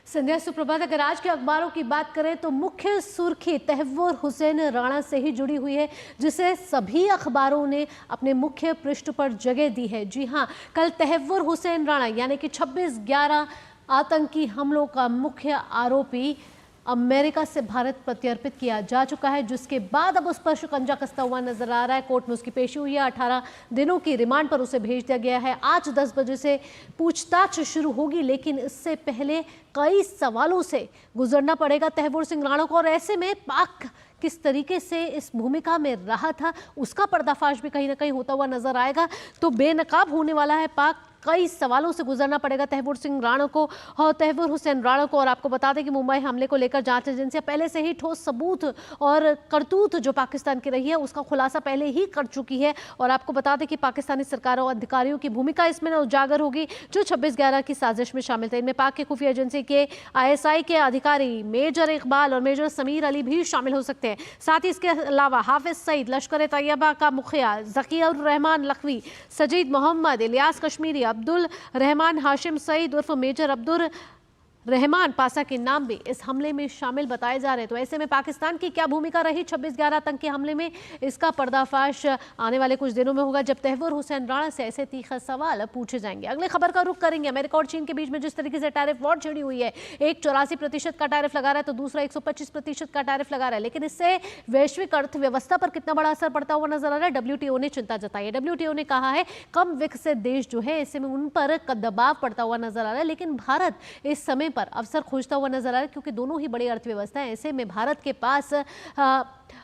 संध्या, सुप्रभात। अगर आज के अखबारों की बात करें तो मुख्य सुर्खी तहव्वुर हुसैन राणा से ही जुड़ी हुई है, जिसे सभी अखबारों ने अपने मुख्य पृष्ठ पर जगह दी है। जी हां, कल तहव्वुर हुसैन राणा यानी कि 26/11 आतंकी हमलों का मुख्य आरोपी अमेरिका से भारत प्रत्यर्पित किया जा चुका है, जिसके बाद अब उस पर शिकंजा कसता हुआ नजर आ रहा है। कोर्ट में उसकी पेशी हुई है, 18 दिनों की रिमांड पर उसे भेज दिया गया है। आज 10 बजे से पूछताछ शुरू होगी, लेकिन इससे पहले कई सवालों से गुजरना पड़ेगा तहव्वुर सिंह राणा को। और ऐसे में पाक किस तरीके से इस भूमिका में रहा था, उसका पर्दाफाश भी कहीं ना कहीं होता हुआ नजर आएगा। तो बेनकाब होने वाला है पाक, कई सवालों से गुजरना पड़ेगा तहव्वुर सिंह राणा को और तहव्वुर हुसैन राणा को। और आपको बता दें कि मुंबई हमले को लेकर जांच एजेंसियां पहले से ही ठोस सबूत और करतूत जो पाकिस्तान की रही है उसका खुलासा पहले ही कर चुकी है। और आपको बता दें कि पाकिस्तानी सरकार और अधिकारियों की भूमिका इसमें उजागर होगी जो 26/11 की साजिश में शामिल थे। इनमें पाक के खुफिया एजेंसी के ISI के अधिकारी मेजर इकबाल और मेजर समीर अली भी शामिल हो सकते हैं। साथ ही इसके अलावा हाफिज सईद, लश्कर तैयबा का मुखिया ज़कीउर रहमान लखवी, सजीद मोहम्मद, इलियास कश्मीरी, अब्दुल रहमान हाशिम सईद उर्फ मेजर अब्दुल रहमान पासा के नाम भी इस हमले में शामिल बताए जा रहे हैं। तो ऐसे में पाकिस्तान की क्या भूमिका रही 26/11 आतंकी हमले में, इसका पर्दाफाश आने वाले कुछ दिनों में होगा, जब तहव्वुर हुसैन राणा से ऐसे तीखे सवाल पूछे जाएंगे। अगली खबर का रुख करेंगे। अमेरिका और चीन के बीच में जिस तरीके से टैरिफ वॉर छिड़ी हुई है, एक 84% का टैरिफ लगा रहा है तो दूसरा 125% का टैरिफ लगा रहा है, लेकिन इससे वैश्विक अर्थव्यवस्था पर कितना बड़ा असर पड़ता हुआ नजर आ रहा है। WTO ने चिंता जताई है। WTO ने कहा है कम विकसित देश जो है ऐसे में उन पर दबाव पड़ता हुआ नजर आ रहा है, लेकिन भारत इस समय पर अवसर खोजता हुआ नजर आ रहा है, क्योंकि दोनों ही बड़ी अर्थव्यवस्थाएं, ऐसे में भारत के पास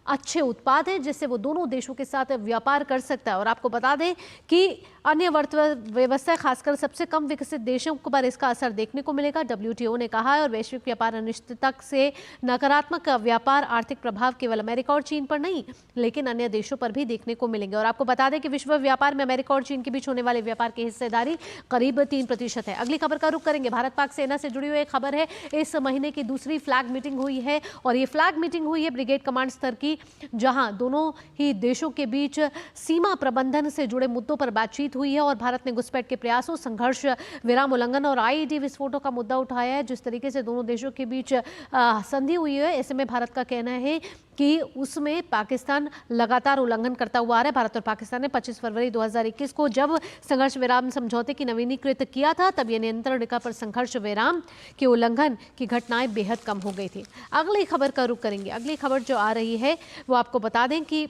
अच्छे उत्पाद हैं जिससे वो दोनों देशों के साथ व्यापार कर सकता है। और आपको बता दें कि अन्य अर्थव्यवस्थाएं, खासकर सबसे कम विकसित देशों पर इसका असर देखने को मिलेगा, WTO ने कहा है। और वैश्विक व्यापार अनिश्चितता से नकारात्मक व्यापार आर्थिक प्रभाव केवल अमेरिका और चीन पर नहीं, लेकिन अन्य देशों पर भी देखने को मिलेंगे। और आपको बता दें कि विश्व व्यापार में अमेरिका और चीन के बीच होने वाले व्यापार की हिस्सेदारी करीब 3% है। अगली खबर का रुख करेंगे। भारत पाक सेना से जुड़ी हुई एक खबर है। इस महीने की दूसरी फ्लैग मीटिंग हुई है, और ये फ्लैग मीटिंग हुई है ब्रिगेड कमांड स्तर की, जहां दोनों ही देशों के बीच सीमा प्रबंधन से जुड़े मुद्दों पर बातचीत हुई है। और भारत ने घुसपैठ के प्रयासों, संघर्ष विराम उल्लंघन और IED विस्फोटों का मुद्दा उठाया है। जिस तरीके से दोनों देशों के बीच संधि हुई है, ऐसे में भारत का कहना है कि उसमें पाकिस्तान लगातार उल्लंघन करता हुआ आ रहा है। भारत और पाकिस्तान ने 25 फरवरी 2021 को जब संघर्ष विराम समझौते की नवीनीकृत किया था, तब यह नियंत्रण रेखा पर संघर्ष विराम के उल्लंघन की घटनाएं बेहद कम हो गई थी। अगली खबर का रुख करेंगे। अगली खबर जो आ रही है वो आपको बता दें कि,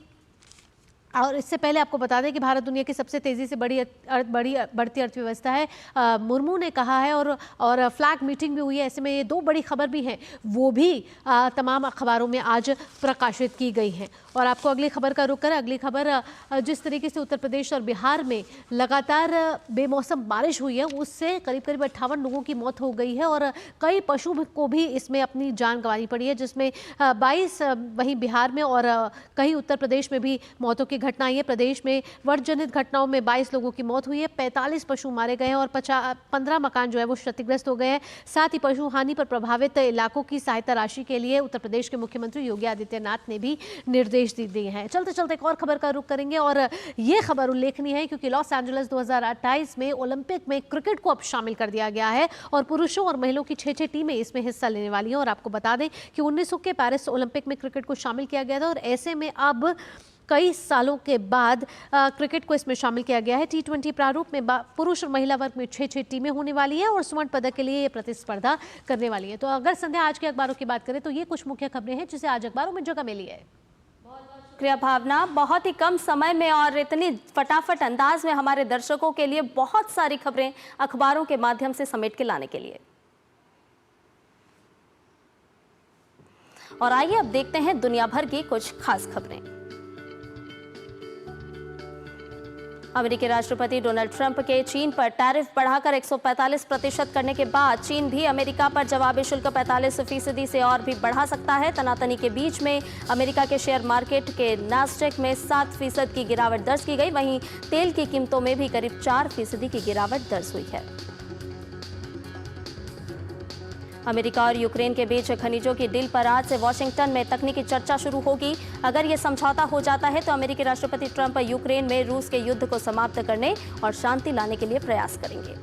और इससे पहले आपको बता दें कि भारत दुनिया की सबसे तेज़ी से बढ़ती अर्थव्यवस्था है, मुर्मू ने कहा है। और फ्लैग मीटिंग भी हुई है। ऐसे में ये दो बड़ी खबर भी हैं, वो भी तमाम अखबारों में आज प्रकाशित की गई हैं। और आपको अगली खबर का रुख करें। अगली खबर, जिस तरीके से उत्तर प्रदेश और बिहार में लगातार बेमौसम बारिश हुई है, उससे करीब 58 लोगों की मौत हो गई है, और कई पशु को भी इसमें अपनी जान गंवानी पड़ी है, जिसमें 22 वहीं बिहार में और कहीं उत्तर प्रदेश में भी मौतों की घटना आई है। प्रदेश में वर्षा जनित घटनाओं में 22 लोगों की मौत हुई है, 45 पशु मारे गए हैं और 15 मकान जो है वो क्षतिग्रस्त हो गए हैं। साथ ही पशु हानि पर प्रभावित इलाकों की सहायता राशि के लिए उत्तर प्रदेश के मुख्यमंत्री योगी आदित्यनाथ ने भी निर्देश दिए हैं। चलते चलते एक और खबर का रुख करेंगे, और ये खबर उल्लेखनीय है क्योंकि लॉस एंजलिस 2028 में ओलंपिक में क्रिकेट को अब शामिल कर दिया गया है, और पुरुषों और महिलाओं की 6 टीमें इसमें हिस्सा लेने वाली हैं। और आपको बता दें कि 1900 के पेरिस ओलंपिक में क्रिकेट को शामिल किया गया था, और ऐसे में अब कई सालों के बाद क्रिकेट को इसमें शामिल किया गया है। T20 प्रारूप में पुरुष और महिला वर्ग में 6 टीमें होने वाली हैं, और स्वर्ण पदक के लिए ये प्रतिस्पर्धा करने वाली है। तो अगर संध्या आज के अखबारों की बात करें तो ये कुछ मुख्य खबरें हैं जिसे आज अखबारों में जगह मिली है। शुक्रिया भावना, बहुत ही कम समय में और इतनी फटाफट अंदाज में हमारे दर्शकों के लिए बहुत सारी खबरें अखबारों के माध्यम से समेट के लाने के लिए। और आइए अब देखते हैं दुनिया भर की कुछ खास खबरें। अमेरिकी राष्ट्रपति डोनाल्ड ट्रंप के चीन पर टैरिफ बढ़ाकर 145% करने के बाद चीन भी अमेरिका पर जवाबी शुल्क 45% से और भी बढ़ा सकता है। तनातनी के बीच में अमेरिका के शेयर मार्केट के नास्डेक में 7% की गिरावट दर्ज की गई, वहीं तेल की कीमतों में भी करीब 4% की गिरावट दर्ज हुई है। अमेरिका और यूक्रेन के बीच खनिजों की डील पर आज से वॉशिंगटन में तकनीकी चर्चा शुरू होगी। अगर ये समझौता हो जाता है तो अमेरिकी राष्ट्रपति ट्रंप यूक्रेन में रूस के युद्ध को समाप्त करने और शांति लाने के लिए प्रयास करेंगे।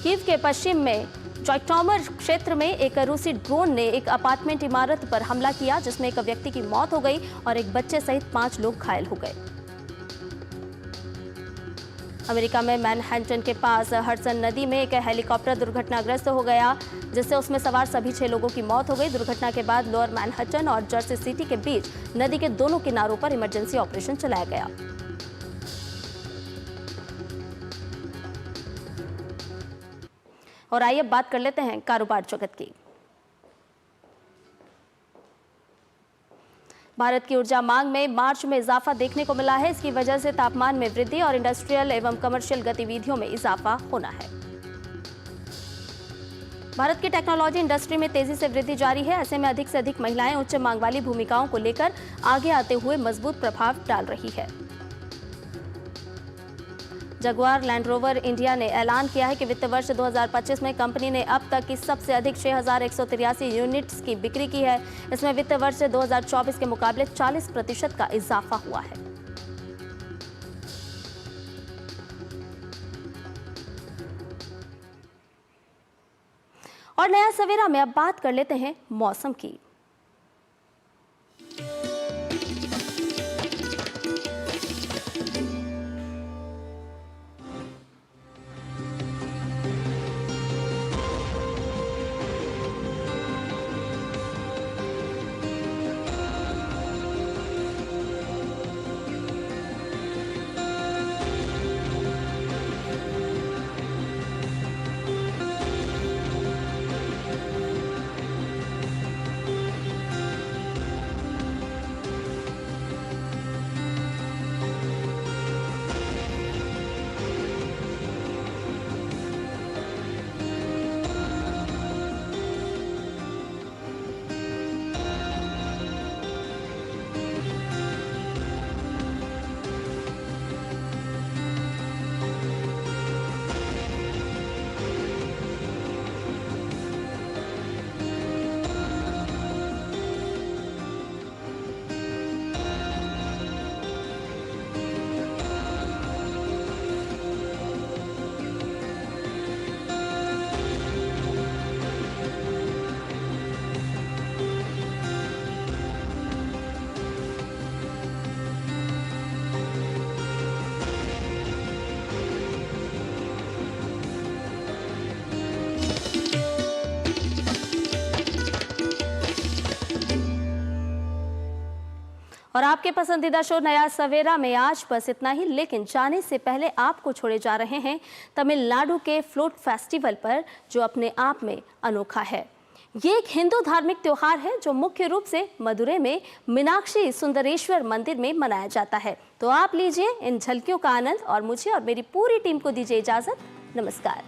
कीव के पश्चिम में जॉइटोमर क्षेत्र में एक रूसी ड्रोन ने एक अपार्टमेंट इमारत पर हमला किया, जिसमें एक व्यक्ति की मौत हो गई और एक बच्चे सहित 5 लोग घायल हो गए। अमेरिका में मैनहट्टन के पास हडसन नदी में एक हेलीकॉप्टर दुर्घटनाग्रस्त हो गया, जिससे उसमें सवार सभी 6 लोगों की मौत हो गई। दुर्घटना के बाद लोअर मैनहट्टन और जर्सी सिटी के बीच नदी के दोनों किनारों पर इमरजेंसी ऑपरेशन चलाया गया। और आइए बात कर लेते हैं कारोबार जगत की। भारत की ऊर्जा मांग में मार्च में इजाफा देखने को मिला है। इसकी वजह से तापमान में वृद्धि और इंडस्ट्रियल एवं कमर्शियल गतिविधियों में इजाफा होना है। भारत की टेक्नोलॉजी इंडस्ट्री में तेजी से वृद्धि जारी है। ऐसे में अधिक से अधिक महिलाएं उच्च मांग वाली भूमिकाओं को लेकर आगे आते हुए मजबूत प्रभाव डाल रही है। जगुआर लैंड रोवर इंडिया ने ऐलान किया है कि वित्त वर्ष 2025 में कंपनी ने अब तक की सबसे अधिक 6,183 यूनिट्स की बिक्री की है। इसमें वित्त वर्ष 2024 के मुकाबले 40% का इजाफा हुआ है। और नया सवेरा में अब बात कर लेते हैं मौसम की। और आपके पसंदीदा शो नया सवेरा में आज बस इतना ही, लेकिन जाने से पहले आपको छोड़े जा रहे हैं तमिलनाडु के फ्लोट फेस्टिवल पर, जो अपने आप में अनोखा है। ये एक हिंदू धार्मिक त्योहार है जो मुख्य रूप से मदुरै में मीनाक्षी सुंदरेश्वर मंदिर में मनाया जाता है। तो आप लीजिए इन झलकियों का आनंद और मुझे और मेरी पूरी टीम को दीजिए इजाजत। नमस्कार।